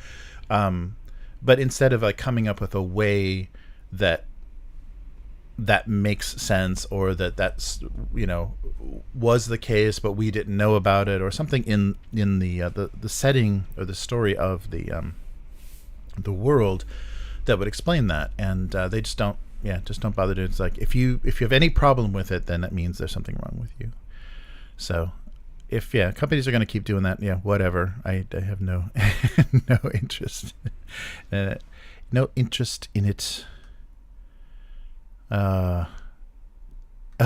But instead of like coming up with a way that makes sense, or that's was the case but we didn't know about it, or something in the setting or the story of the world that would explain that, and they just don't bother to. It's like if you have any problem with it, then that means there's something wrong with you. So if companies are going to keep doing that, whatever. I have no no interest in it. Oh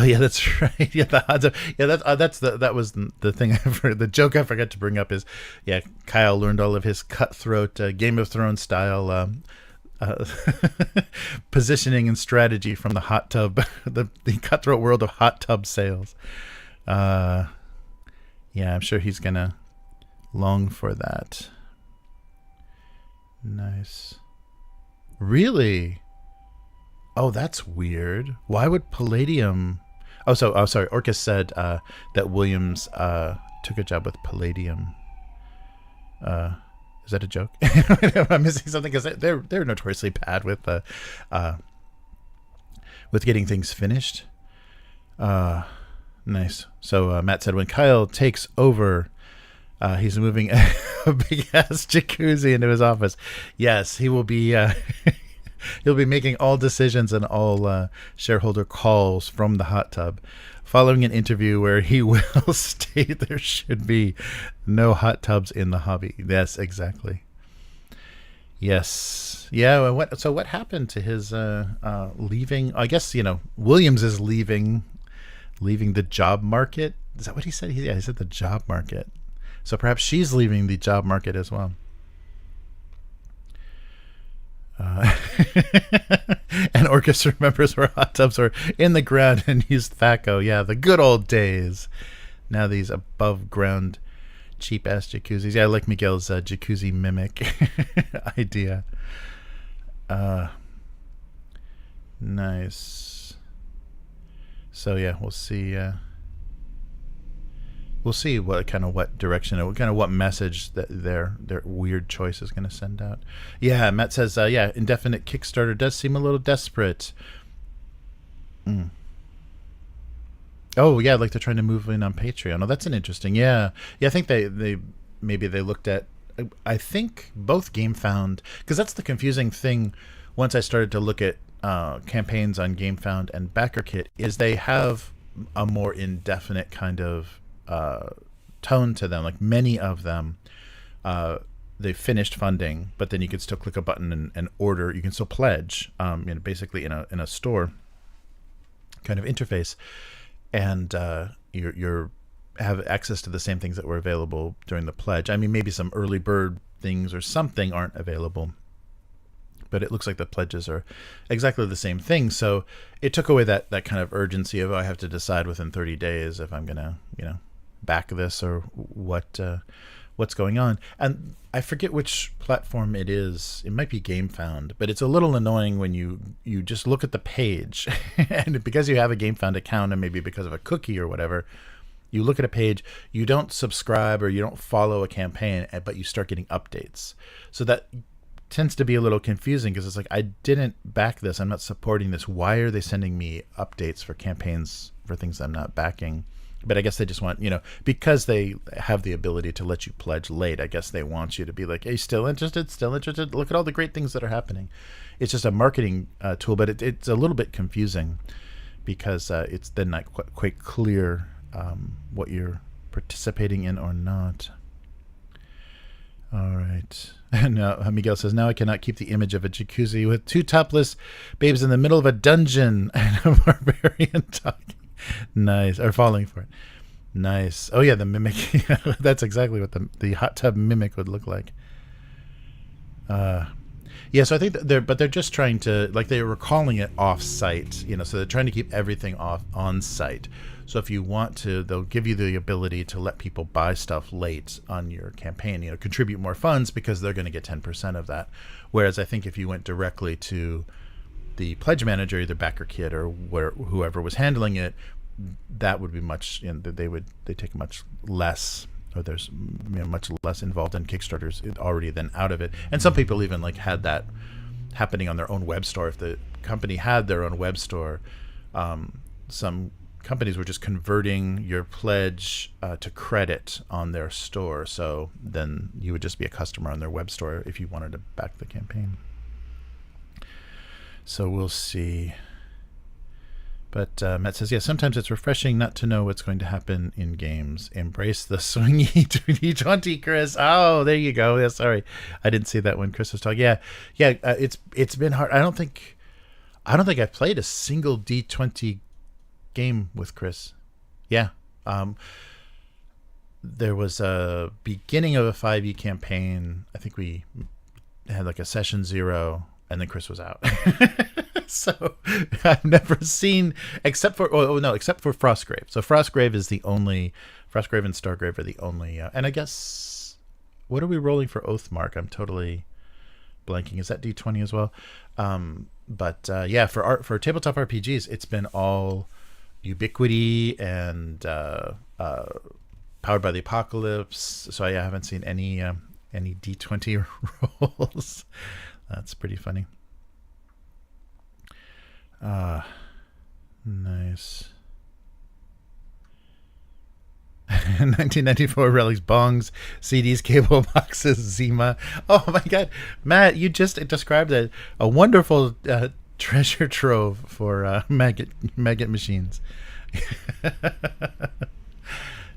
yeah, that's right. Yeah, the odds of, that was the thing. The joke I forgot to bring up is, Kyle learned all of his cutthroat Game of Thrones style positioning and strategy from the hot tub, the cutthroat world of hot tub sales. I'm sure he's gonna long for that. Nice. Really? Oh, that's weird. Why would Palladium... sorry. Orcus said that Williams took a job with Palladium. Is that a joke? Am I missing something? Because they're notoriously bad with getting things finished. Nice. So Matt said when Kyle takes over, he's moving a big-ass jacuzzi into his office. Yes, he will be... He'll be making all decisions and all shareholder calls from the hot tub, following an interview where he will state there should be no hot tubs in the hobby. Yes, exactly. Yes. Yeah. What happened to his leaving? I guess, Williams is leaving the job market. Is that what he said? He said the job market. So perhaps she's leaving the job market as well. And Orcus remembers where hot tubs were in the ground and used Thaco. Yeah, the good old days. Now these above ground cheap ass jacuzzis. Yeah, I like Miguel's jacuzzi mimic idea. Nice. So we'll see. We'll see what direction, what message that their weird choice is going to send out. Yeah, Matt says, indefinite Kickstarter does seem a little desperate. Oh, yeah, like they're trying to move in on Patreon. Oh, that's an interesting. Yeah, I think they maybe they looked at, I think both GameFound, because that's the confusing thing once I started to look at campaigns on GameFound and BackerKit, is they have a more indefinite kind of tone to them. Like many of them, they finished funding, but then you can still click a button and order. You can still pledge, basically in a store kind of interface, and you're have access to the same things that were available during the pledge. I mean, maybe some early bird things or something aren't available, but it looks like the pledges are exactly the same thing. So it took away that kind of urgency of, I have to decide within 30 days if I'm gonna back this or what's going on. And I forget which platform it is. It might be GameFound, but it's a little annoying when you just look at the page and because you have a GameFound account, and maybe because of a cookie or whatever, you look at a page, you don't subscribe or you don't follow a campaign, but you start getting updates. So that tends to be a little confusing, because it's like, I didn't back this, I'm not supporting this, why are they sending me updates for campaigns for things I'm not backing? But I guess they just want, because they have the ability to let you pledge late, I guess they want you to be like, hey, still interested, look at all the great things that are happening. It's just a marketing tool, but it's a little bit confusing, because it's then not quite clear what you're participating in or not. All right. Now Miguel says, now I cannot keep the image of a jacuzzi with two topless babes in the middle of a dungeon and a barbarian talking. Nice. Or falling for it. Nice. Oh yeah, the mimic. That's exactly what the hot tub mimic would look like. Yeah, so I think they're just trying to, like, they were calling it off-site, so they're trying to keep everything on-site. So if you want to, they'll give you the ability to let people buy stuff late on your campaign, contribute more funds because they're going to get 10% of that. Whereas I think if you went directly to the pledge manager, either backer kit or whoever was handling it, that would be much, they take much less, or there's much less involved in Kickstarters already than out of it. And some people even like had that happening on their own web store. If the company had their own web store, some companies were just converting your pledge to credit on their store. So then you would just be a customer on their web store if you wanted to back the campaign. So we'll see. But Matt says, yeah, sometimes it's refreshing not to know what's going to happen in games. Embrace the swingy 2020, Chris. Oh, there you go. Yeah, sorry, I didn't see that when Chris was talking. Yeah. It's been hard. I don't think I've played a single D20 game with Chris. Yeah. There was a beginning of a 5e campaign. I think we had like a session 0, and then Chris was out. So I've never seen, except for Frostgrave. So Frostgrave and Stargrave are the only, and I guess, what are we rolling for Oathmark? I'm totally blanking. Is that D20 as well? But yeah, for tabletop RPGs, it's been all Ubiquity and Powered by the Apocalypse. So I haven't seen any D20 rolls. That's pretty funny. Nice. 1994 relics, bongs, CDs, cable boxes, Zima. Oh my God, Matt, you just described a wonderful treasure trove for maggot machines.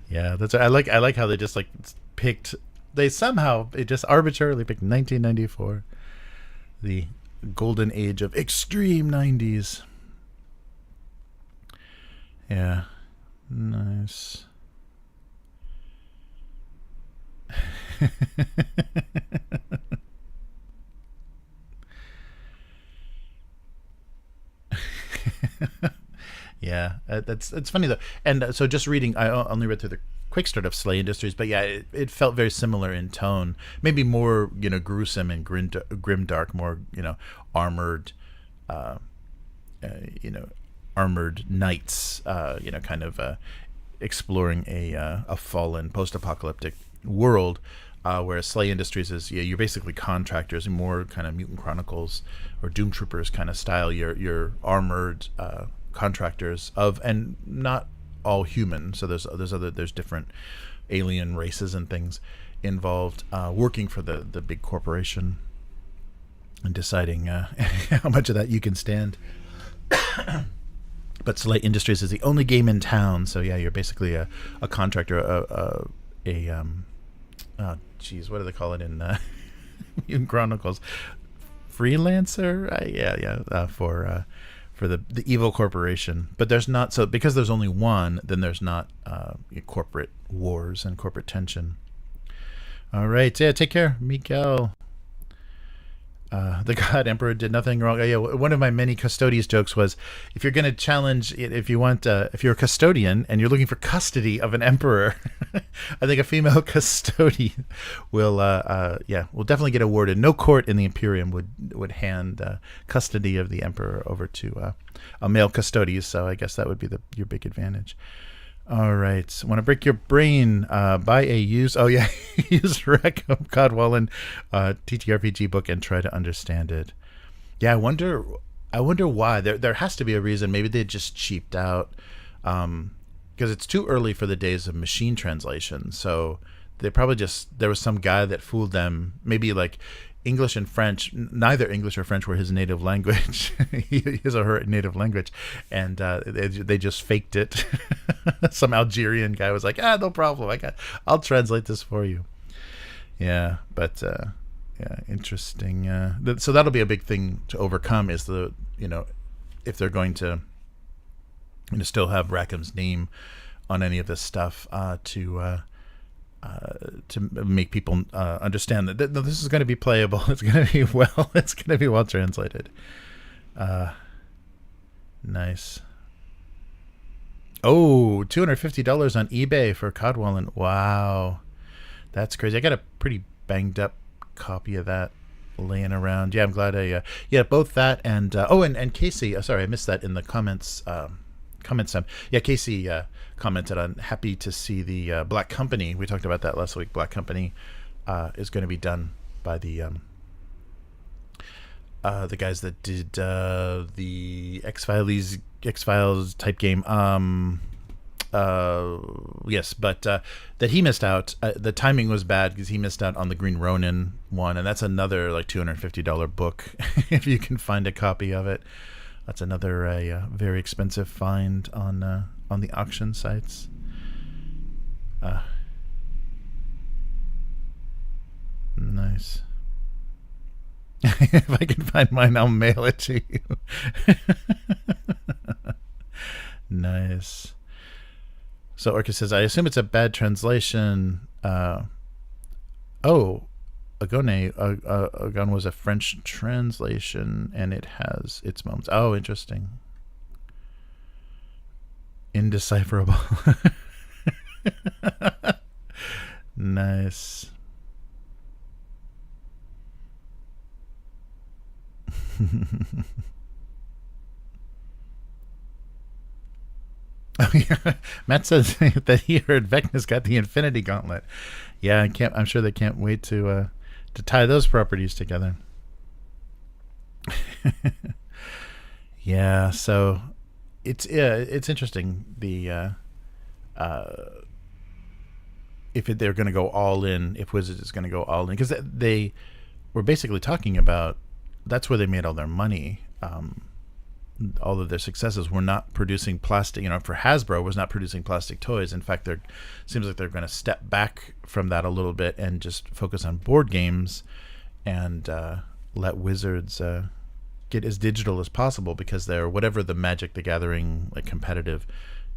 Yeah, that's. I like how they just like picked. They just arbitrarily picked 1994, the golden age of extreme 90s. Yeah, nice. Yeah, it's funny though. And so just reading, I only read through the quick start of Slay Industries, but yeah, it felt very similar in tone. Maybe more, gruesome and grimdark, more, armored, armored knights, kind of exploring a fallen post-apocalyptic world. Whereas Slay Industries is, you're basically contractors, and more kind of Mutant Chronicles or Doom Troopers kind of style. You're armored contractors and not all human. So there's different alien races and things involved, working for the big corporation and deciding how much of that you can stand. But Slay Industries is the only game in town. So yeah, you're basically a contractor, what do they call it in Mutant Chronicles? Freelancer? For the evil corporation. But there's not, so because there's only one, then there's not corporate wars and corporate tension. All right, yeah, take care, Miguel. The God Emperor did nothing wrong. Yeah, one of my many Custodies jokes was, if you're going to challenge, if you're a custodian and you're looking for custody of an emperor, I think a female custodian will definitely get awarded. No court in the Imperium would hand custody of the emperor over to a male Custodies. So I guess that would be your big advantage. All right. Want to break your brain? Buy a used Rackham Codwallen TTRPG book and try to understand it. Yeah, I wonder why. There has to be a reason. Maybe they just cheaped out, because it's too early for the days of machine translation. So they probably there was some guy that fooled them. Maybe like English and French, neither English or French were his native language, his or her native language, and they just faked it. Some Algerian guy was like, no problem, I'll translate this for you. Yeah, but interesting. So that'll be a big thing to overcome, is if they're going to still have Rackham's name on any of this stuff, to to make people understand that this is going to be playable. It's going to be it's going to be well translated. Nice. Oh, $250 on eBay for Codwallen. Wow, that's crazy. I got a pretty banged up copy of that laying around. Yeah, I'm glad I both that and and Casey. Sorry, I missed that in the comments. Yeah, Casey commented on happy to see the Black Company. We talked about that last week. Black Company is going to be done by the guys that did the X-Files type game. Yes, but that he missed out. The timing was bad because he missed out on the Green Ronin one, and that's another like $250 book if you can find a copy of it. That's another very expensive find on the auction sites. Nice. If I can find mine, I'll mail it to you. Nice. So Orca says, I assume it's a bad translation. Agon was a French translation, and it has its moments. Oh, interesting. Indecipherable. Nice. Oh, yeah. Matt says that he heard Vecna's got the Infinity Gauntlet. Yeah, I'm sure they can't wait to tie those properties together. Yeah, so it's interesting if they're going to go all in, if Wizards is going to go all in, because they were basically talking about that's where they made all their money. All of their successes were not producing plastic, for Hasbro was not producing plastic toys. In fact, seems like they're going to step back from that a little bit and just focus on board games and let Wizards get as digital as possible, because they're whatever the Magic the Gathering like competitive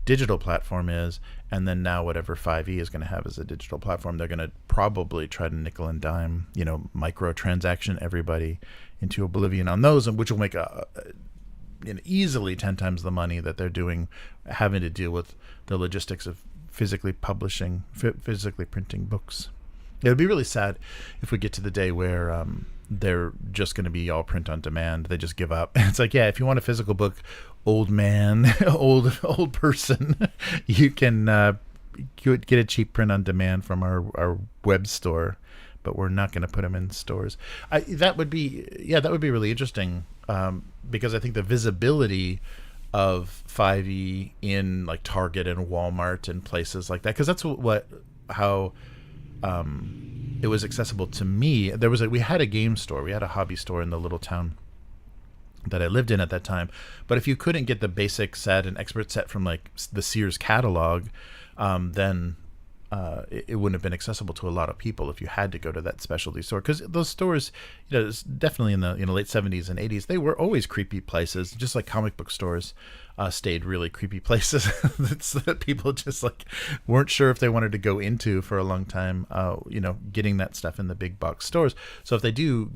digital platform is, and then now whatever 5e is going to have as a digital platform, they're going to probably try to nickel and dime, microtransaction everybody into oblivion on those, and which will make easily 10 times the money that they're doing, having to deal with the logistics of physically printing books. It would be really sad if we get to the day where they're just going to be all print on demand. They just give up. It's like, yeah, if you want a physical book, old man, old person, you can get a cheap print on demand from our web store, but we're not going to put them in stores. That would be really interesting, because I think the visibility of 5e in like Target and Walmart and places like that, because that's how it was accessible to me. We had a game store, we had a hobby store in the little town that I lived in at that time, but if you couldn't get the basic set and expert set from like the Sears catalog, then it wouldn't have been accessible to a lot of people if you had to go to that specialty store, because those stores, definitely in the late 70s and 80s, they were always creepy places, just like comic book stores stayed really creepy places that people just like weren't sure if they wanted to go into for a long time, getting that stuff in the big box stores. So if they do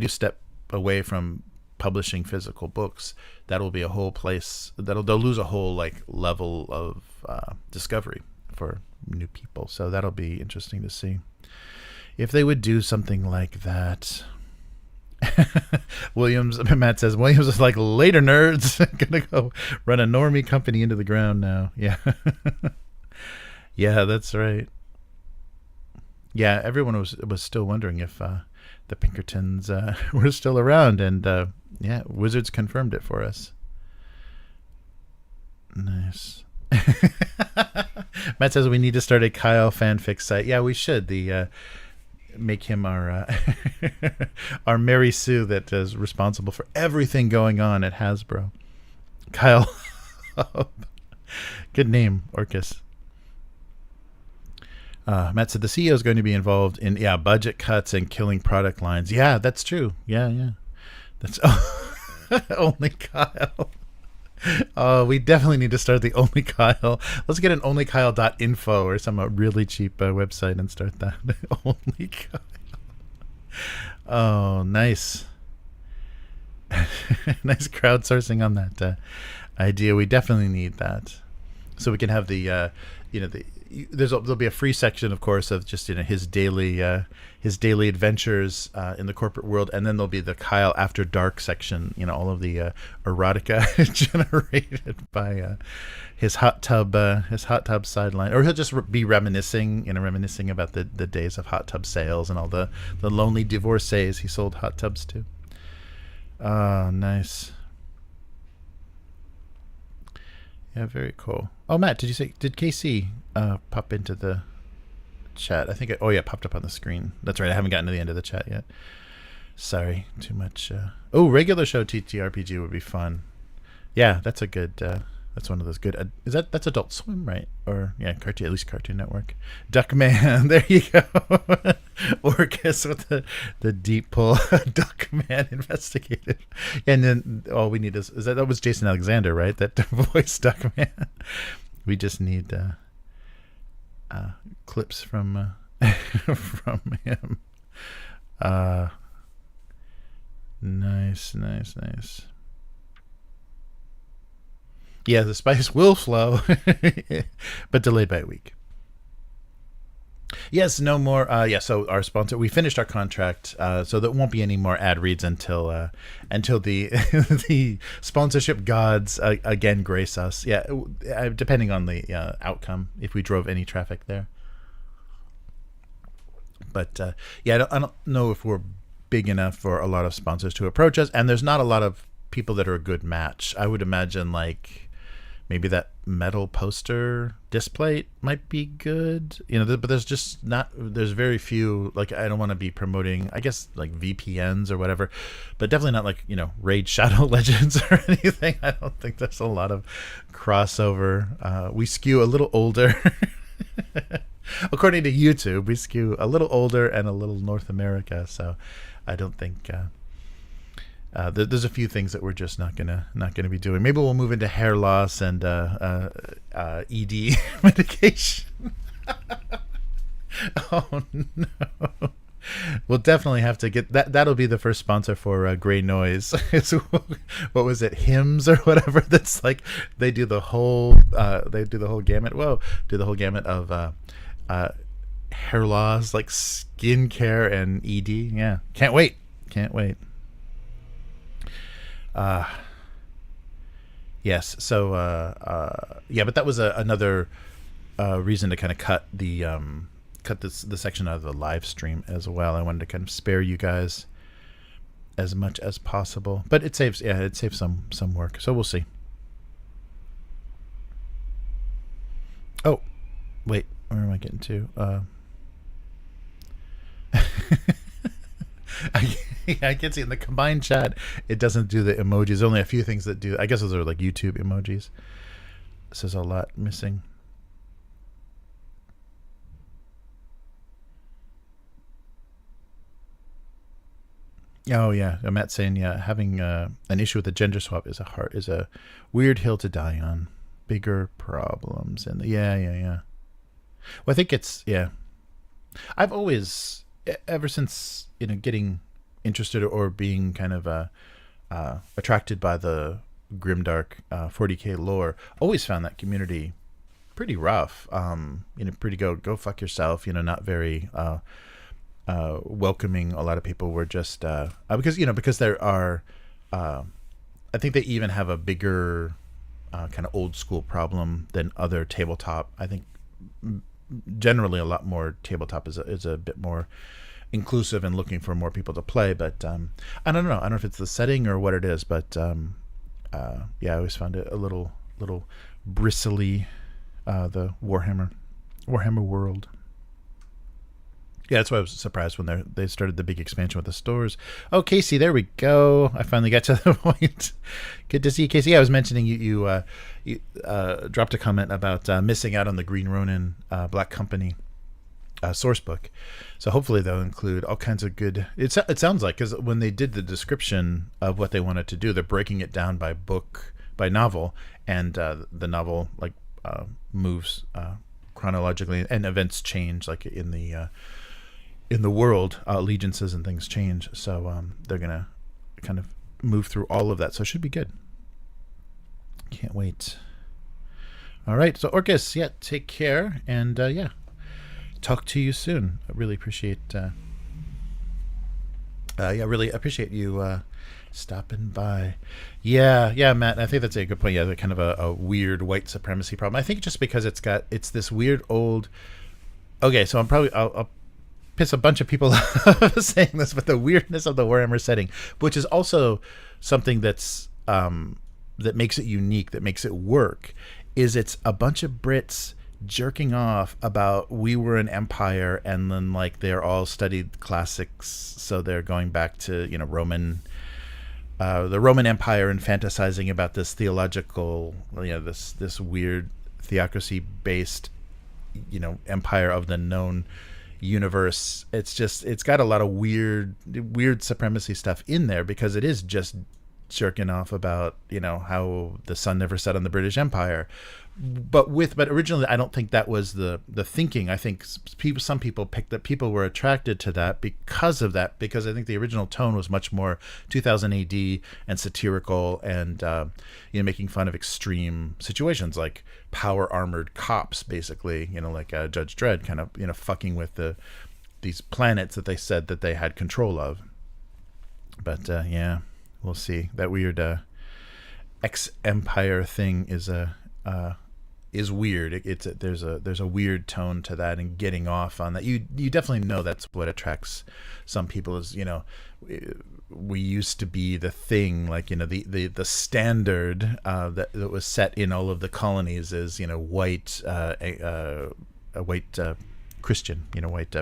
step away from publishing physical books, that'll be a whole place they'll lose a whole like level of discovery for new people. So that'll be interesting to see if they would do something like that. Matt says Williams is like, later nerds, gonna go run a normie company into the ground now. Yeah. Yeah, that's right. Yeah, everyone was still wondering if the Pinkertons were still around, and yeah, Wizards confirmed it for us. Nice. Matt says we need to start a Kyle fanfic site. Yeah, we should. Make him our our Mary Sue that is responsible for everything going on at Hasbro. Kyle. Good name, Orcus. Matt said the CEO is going to be involved in budget cuts and killing product lines. Yeah, that's true. Yeah. That's only Kyle. We definitely need to start the Only Kyle. Let's get an onlykyle.info or some really cheap website and start that. Only Kyle. Oh, nice. Nice crowdsourcing on that idea. We definitely need that, so we can have the there'll be a free section, of course, of just his daily adventures in the corporate world, and then there'll be the Kyle After Dark section. All of the erotica generated by his hot tub sideline, or he'll just be reminiscing about the days of hot tub sales and all the lonely divorcees he sold hot tubs to. Oh, nice. Yeah, very cool. Oh, Matt, did KC pop into the chat? I think it popped up on the screen. That's right, I haven't gotten to the end of the chat yet. Sorry, too much. Regular show TTRPG would be fun. Yeah, that's a good, that's one of those good, that's Adult Swim, right? Or, yeah, at least Cartoon Network. Duckman, there you go. Orcus with the deep pull. Duckman investigated. And then all we need is that was Jason Alexander, right? That voiced Duckman. We just need clips from him. Nice. Yeah, the spice will flow, but delayed by a week. Yes, no more. So our sponsor, we finished our contract, so there won't be any more ad reads until the the sponsorship gods again grace us. Yeah, depending on the outcome, if we drove any traffic there. But I don't know if we're big enough for a lot of sponsors to approach us, and there's not a lot of people that are a good match. I would imagine maybe that metal poster display might be good, but there's very few. I don't want to be promoting, I guess, VPNs or whatever, but definitely not Raid Shadow Legends or anything. I don't think there's a lot of crossover. We skew a little older. According to YouTube, we skew a little older and a little North America, so I don't think there's a few things that we're just not gonna be doing. Maybe we'll move into hair loss and ED medication. Oh no! We'll definitely have to get that. That'll be the first sponsor for Gray Noise. What was it? Hymns or whatever. That's they do the whole gamut. Whoa! Do the whole gamut of hair loss, skincare and ED. Yeah, can't wait. Yes. So but that was another reason to kind of cut the section out of the live stream as well. I wanted to kind of spare you guys as much as possible, but it saves some work. So we'll see. Oh, wait, where am I getting to? I can see in the combined chat it doesn't do the emojis. Only a few things that do. I guess those are YouTube emojis. So there's a lot missing. Oh yeah, Matt's saying having an issue with the gender swap is a weird hill to die on. Bigger problems and yeah. Well, I think it's I've always, ever since getting interested or being kind of attracted by the grimdark 40k lore, always found that community pretty rough. Pretty go fuck yourself. Not very welcoming. A lot of people were just because there are. I think they even have a bigger kind of old school problem than other tabletop. I think generally a lot more tabletop is a bit more inclusive and looking for more people to play, but I don't know if it's the setting or what it is, but I always found it a little bristly, the Warhammer world. Yeah, that's why I was surprised when they started the big expansion with the stores. Oh, Casey, there we go. I finally got to the point. Good to see you, Casey. Yeah, I was mentioning you dropped a comment about missing out on the Green Ronin Black Company source book. So hopefully they'll include all kinds of good. It sounds like, because when they did the description of what they wanted to do, they're breaking it down by by novel, and the novel like moves chronologically, and events change like in the world, allegiances and things change. So they're gonna kind of move through all of that. So it should be good. Can't wait. All right, so Orcus, yeah, take care, and yeah, talk to you soon. I really appreciate really appreciate you stopping by. Yeah, Matt, I think that's a good point. Yeah, kind of a weird white supremacy problem. I think just because it's this weird old. Okay, so I'll piss a bunch of people off saying this, but the weirdness of the Warhammer setting, which is also something that's that makes it unique, that makes it work, is it's a bunch of Brits jerking off about we were an empire, and then like they're all studied classics, so they're going back to Roman, the Roman Empire, and fantasizing about this theological, this weird theocracy based empire of the known universe. It's got a lot of weird supremacy stuff in there, because it is just jerking off about how the sun never set on the British Empire, but originally I don't think that was the thinking. I think some people picked that, people were attracted to that because of that, because I think the original tone was much more 2000 AD and satirical, and making fun of extreme situations like power armored cops, basically, like Judge Dredd, kind of fucking with these planets that they said that they had control of. But yeah, we'll see. That weird ex-empire thing is weird. There's a weird tone to that, and getting off on that. You definitely know that's what attracts some people. Is we used to be the thing, like the standard that was set in all of the colonies is white, a white Christian, white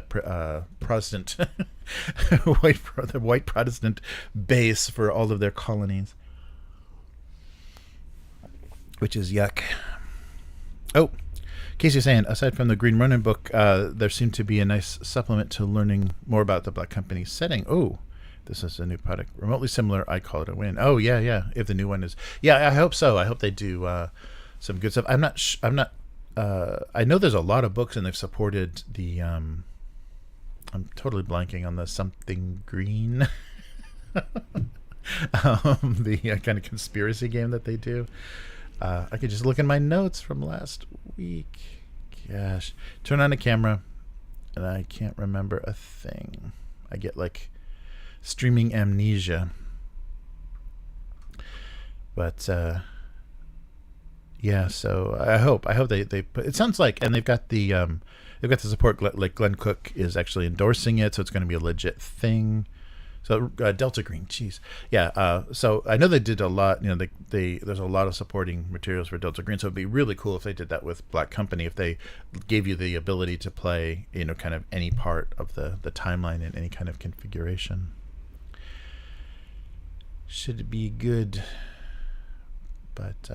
Protestant, the white Protestant base for all of their colonies, which is yuck. Oh, Casey's saying, aside from the Green Ronin book, there seemed to be a nice supplement to learning more about the Black Company setting. Oh, this is a new product, remotely similar. I call it a win. Oh yeah. If the new one is, I hope so. I hope they do some good stuff. I'm not. I know there's a lot of books, and they've supported the. I'm totally blanking on the something green. The kind of conspiracy game that they do. I could just look in my notes from last week. Gosh, turn on the camera, and I can't remember a thing. I get like streaming amnesia. But yeah, so I hope they put. It sounds like, and they've got the support. Like Glenn Cook is actually endorsing it, so it's going to be a legit thing. So Delta Green, geez, yeah. So I know they did a lot. There's a lot of supporting materials for Delta Green. So it'd be really cool if they did that with Black Company. If they gave you the ability to play, kind of any part of the timeline in any kind of configuration. Should be good. But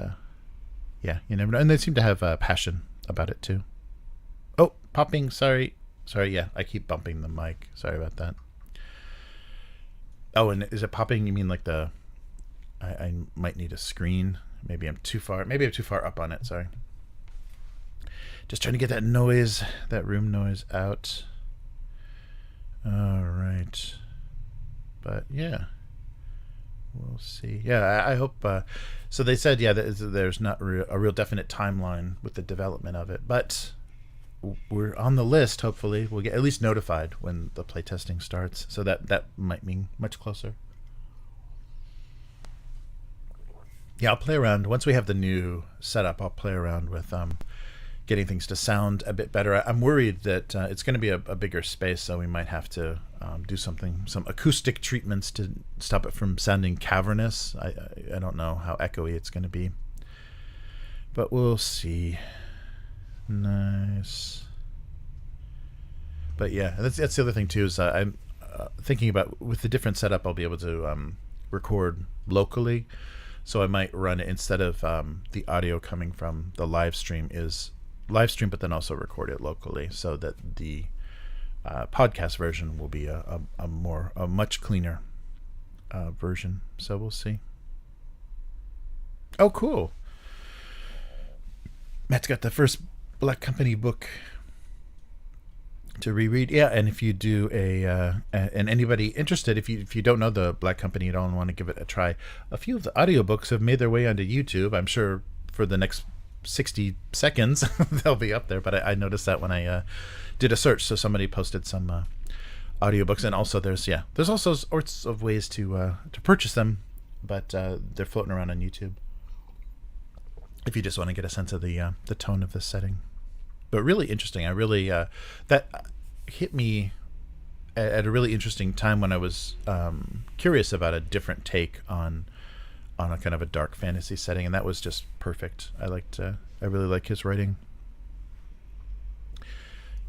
yeah, you never know. And they seem to have passion about it too. Oh, popping. Sorry. Yeah, I keep bumping the mic. Sorry about that. Oh, and is it popping? You mean like I might need a screen. Maybe I'm too far up on it. Sorry. Just trying to get that room noise out. All right. But yeah, we'll see. Yeah, I hope. So they said, yeah, there's not a real definite timeline with the development of it, but we're on the list. Hopefully we'll get at least notified when the playtesting starts, so that might mean much closer. Yeah, I'll play around once we have the new setup. I'll play around with getting things to sound a bit better. I'm worried that it's going to be a bigger space, so we might have to do some acoustic treatments to stop it from sounding cavernous. I don't know how echoey it's going to be, but we'll see. Nice. But yeah, that's the other thing too, is I'm thinking about, with the different setup, I'll be able to record locally. So I might run it, instead of the audio coming from the live stream, but then also record it locally, so that the podcast version will be a much cleaner version. So we'll see. Oh, cool. Matt's got the first Black Company book to reread. Yeah, and if you do and anybody interested, if you don't know the Black Company at all and want to give it a try, a few of the audiobooks have made their way onto YouTube. I'm sure for the next 60 seconds they'll be up there, but I noticed that when I did a search, so somebody posted some audiobooks, and also there's also sorts of ways to purchase them, but they're floating around on YouTube if you just want to get a sense of the tone of this setting. But really interesting. I really that hit me at a really interesting time when I was curious about a different take on a kind of a dark fantasy setting, and that was just perfect. I really like his writing.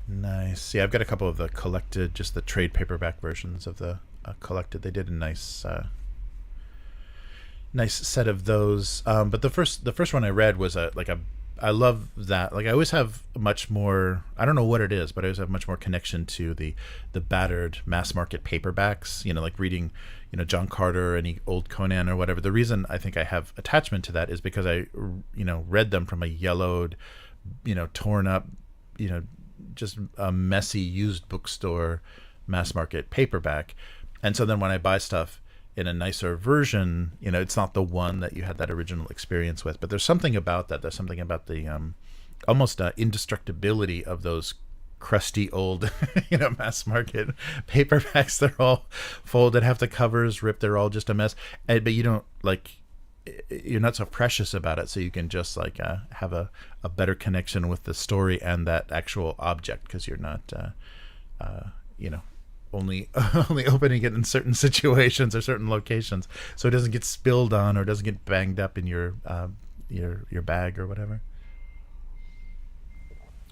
Nice. Yeah, I've got a couple of the collected, just the trade paperback versions of the collected. They did a nice set of those. But the first one I read was I love that. Like, I always have much more, I don't know what it is, but I always have much more connection to the battered mass market paperbacks, like reading, John Carter or any old Conan or whatever. The reason I think I have attachment to that is because I, read them from a yellowed, torn up, just a messy used bookstore mass market paperback. And so then when I buy stuff in a nicer version, it's not the one that you had that original experience with, but there's something about that. There's something about the almost indestructibility of those crusty old mass market paperbacks. They're all folded, half the covers ripped, they're all just a mess, but you don't you're not so precious about it, so you can just have a better connection with the story and that actual object, because you're not only opening it in certain situations or certain locations, so it doesn't get spilled on or doesn't get banged up in your bag or whatever.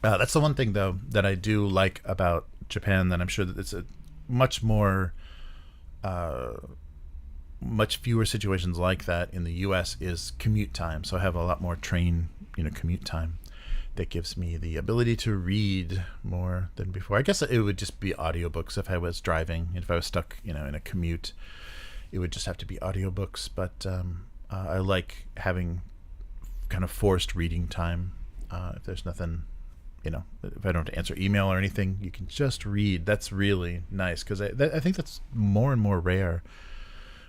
That's the one thing, though, that I do like about Japan, that I'm sure that it's a much more much fewer situations like that in the US, is commute time. So I have a lot more train commute time that gives me the ability to read more than before. I guess it would just be audiobooks if I was driving. If I was stuck in a commute, it would just have to be audiobooks. But I like having kind of forced reading time. If there's nothing, if I don't have to answer email or anything, you can just read. That's really nice, because I think that's more and more rare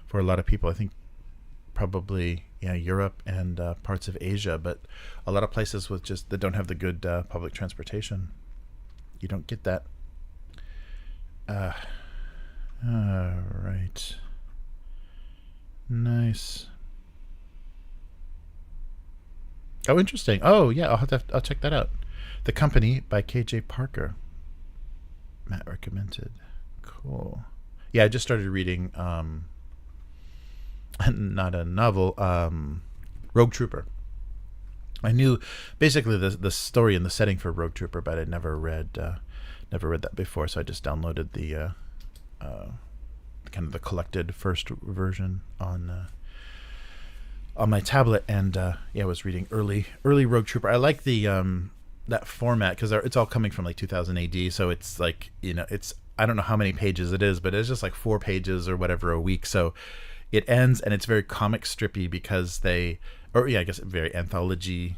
for a lot of people. I think probably Europe and parts of Asia, but a lot of places that don't have the good public transportation, you don't get that. All right, nice. Oh, interesting. Oh yeah, I'll check that out. The Company by KJ Parker. Matt recommended. Cool. Yeah, I just started reading not a novel, Rogue Trooper. I knew basically the story and the setting for Rogue Trooper, but I'd never read that before, so I just downloaded the kind of the collected first version on my tablet, and I was reading early Rogue Trooper. I like the that format, because it's all coming from 2000 AD, so it's it's, I don't know how many pages it is, but it's just 4 pages or whatever a week. So it ends, and it's very comic strippy, because I guess very anthology,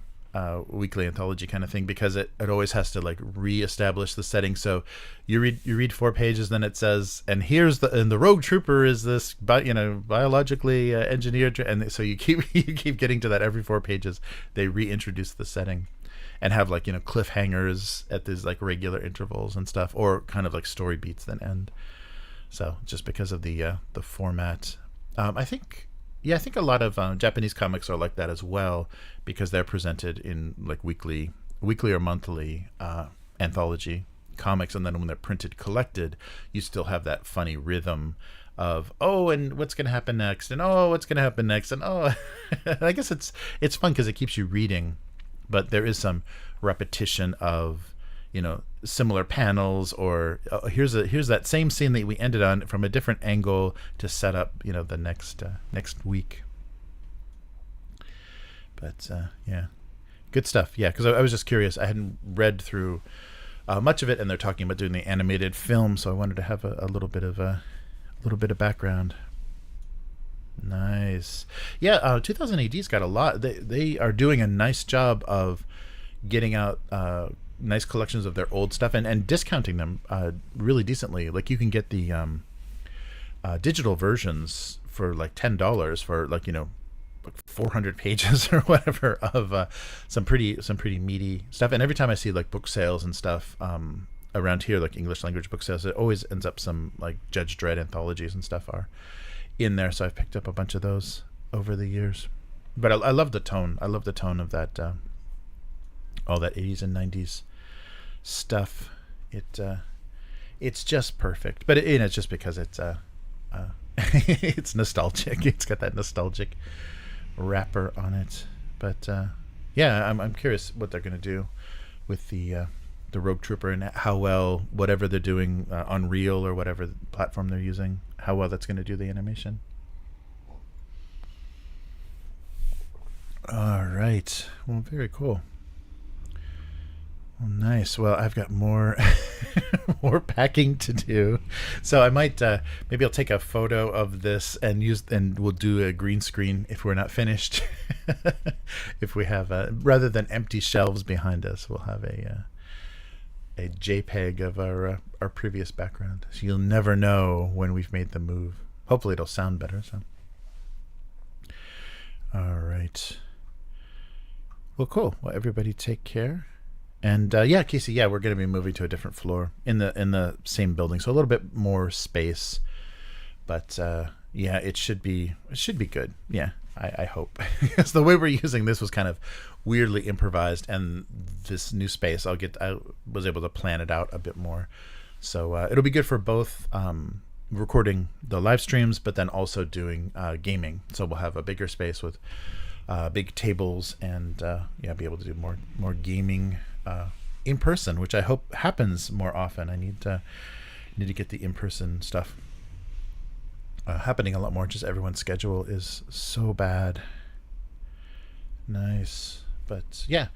weekly anthology kind of thing, because it always has to reestablish the setting. So you read 4 pages, then it says, and here's the Rogue Trooper is this biologically engineered, and so you keep getting to that every 4 pages. They reintroduce the setting and have cliffhangers at these regular intervals and stuff, or kind of story beats that end. So just because of the format. I think a lot of Japanese comics are like that as well, because they're presented in weekly or monthly anthology comics, and then when they're printed collected, you still have that funny rhythm of, oh, and what's going to happen next, and oh, what's going to happen next, and oh. I guess it's fun because it keeps you reading, but there is some repetition of similar panels, or here's that same scene that we ended on from a different angle to set up the next week. But good stuff. Yeah, because I was just curious. I hadn't read through much of it, and they're talking about doing the animated film, so I wanted to have a little bit of background. Nice. Yeah, 2000 AD's got a lot. They are doing a nice job of getting out nice collections of their old stuff and discounting them really decently. Like you can get the digital versions for like $10 for like, 400 pages or whatever of some pretty meaty stuff. And every time I see like book sales and stuff around here, like English language book sales, it always ends up some like Judge Dredd anthologies and stuff are in there. So I've picked up a bunch of those over the years. But I love the tone. I love the tone of that, all that 80s and 90s stuff. It's just perfect. But it's just because it's it's nostalgic. It's got that nostalgic wrapper on it. But yeah, I'm curious what they're going to do with the Rogue Trooper and how well whatever they're doing, Unreal or whatever platform they're using, how well that's going to do the animation. All right. Well, very cool. Well, nice. Well, I've got more more packing to do, so I might maybe I'll take a photo of this and we'll do a green screen if we're not finished. If we have rather than empty shelves behind us, we'll have a JPEG of our previous background, so you'll never know when we've made the move. Hopefully, it'll sound better. So, all right. Well, cool. Well, everybody, take care. And yeah, Casey, yeah, we're going to be moving to a different floor in the same building, so a little bit more space. But yeah, it should be good. Yeah, I hope. Because the way we're using this was kind of weirdly improvised, and this new space, I was able to plan it out a bit more. So it'll be good for both recording the live streams, but then also doing gaming. So we'll have a bigger space with big tables, and yeah, be able to do more gaming in person, which I hope happens more often. I need to get the in-person stuff happening a lot more. Just everyone's schedule is so bad. Nice. But yeah,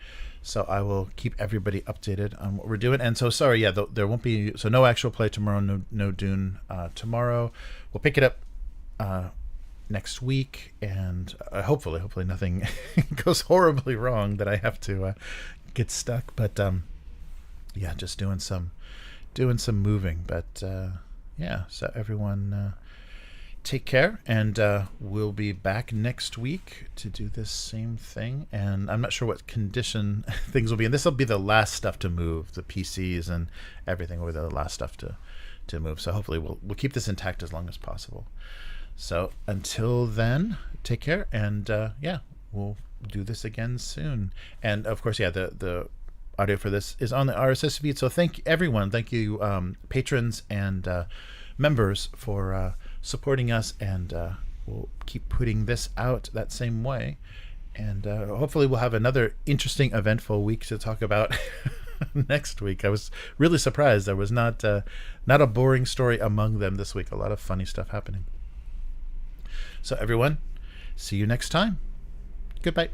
so I will keep everybody updated on what we're doing. And so sorry, yeah, there won't be, so no actual play tomorrow, no Dune tomorrow. We'll pick it up next week, and hopefully nothing goes horribly wrong that I have to get stuck. But yeah, just doing some moving. But yeah, so everyone take care, and we'll be back next week to do this same thing. And I'm not sure what condition things will be, and this will be the last stuff to move. The PCs and everything will be the last stuff to move. So hopefully we'll keep this intact as long as possible. So until then, take care, and yeah, we'll do this again soon. And of course, yeah, the audio for this is on the RSS feed. So thank you patrons and members for supporting us, and we'll keep putting this out that same way. And hopefully we'll have another interesting, eventful week to talk about next week. I was really surprised there was not a boring story among them this week. A lot of funny stuff happening. So everyone, see you next time. Goodbye.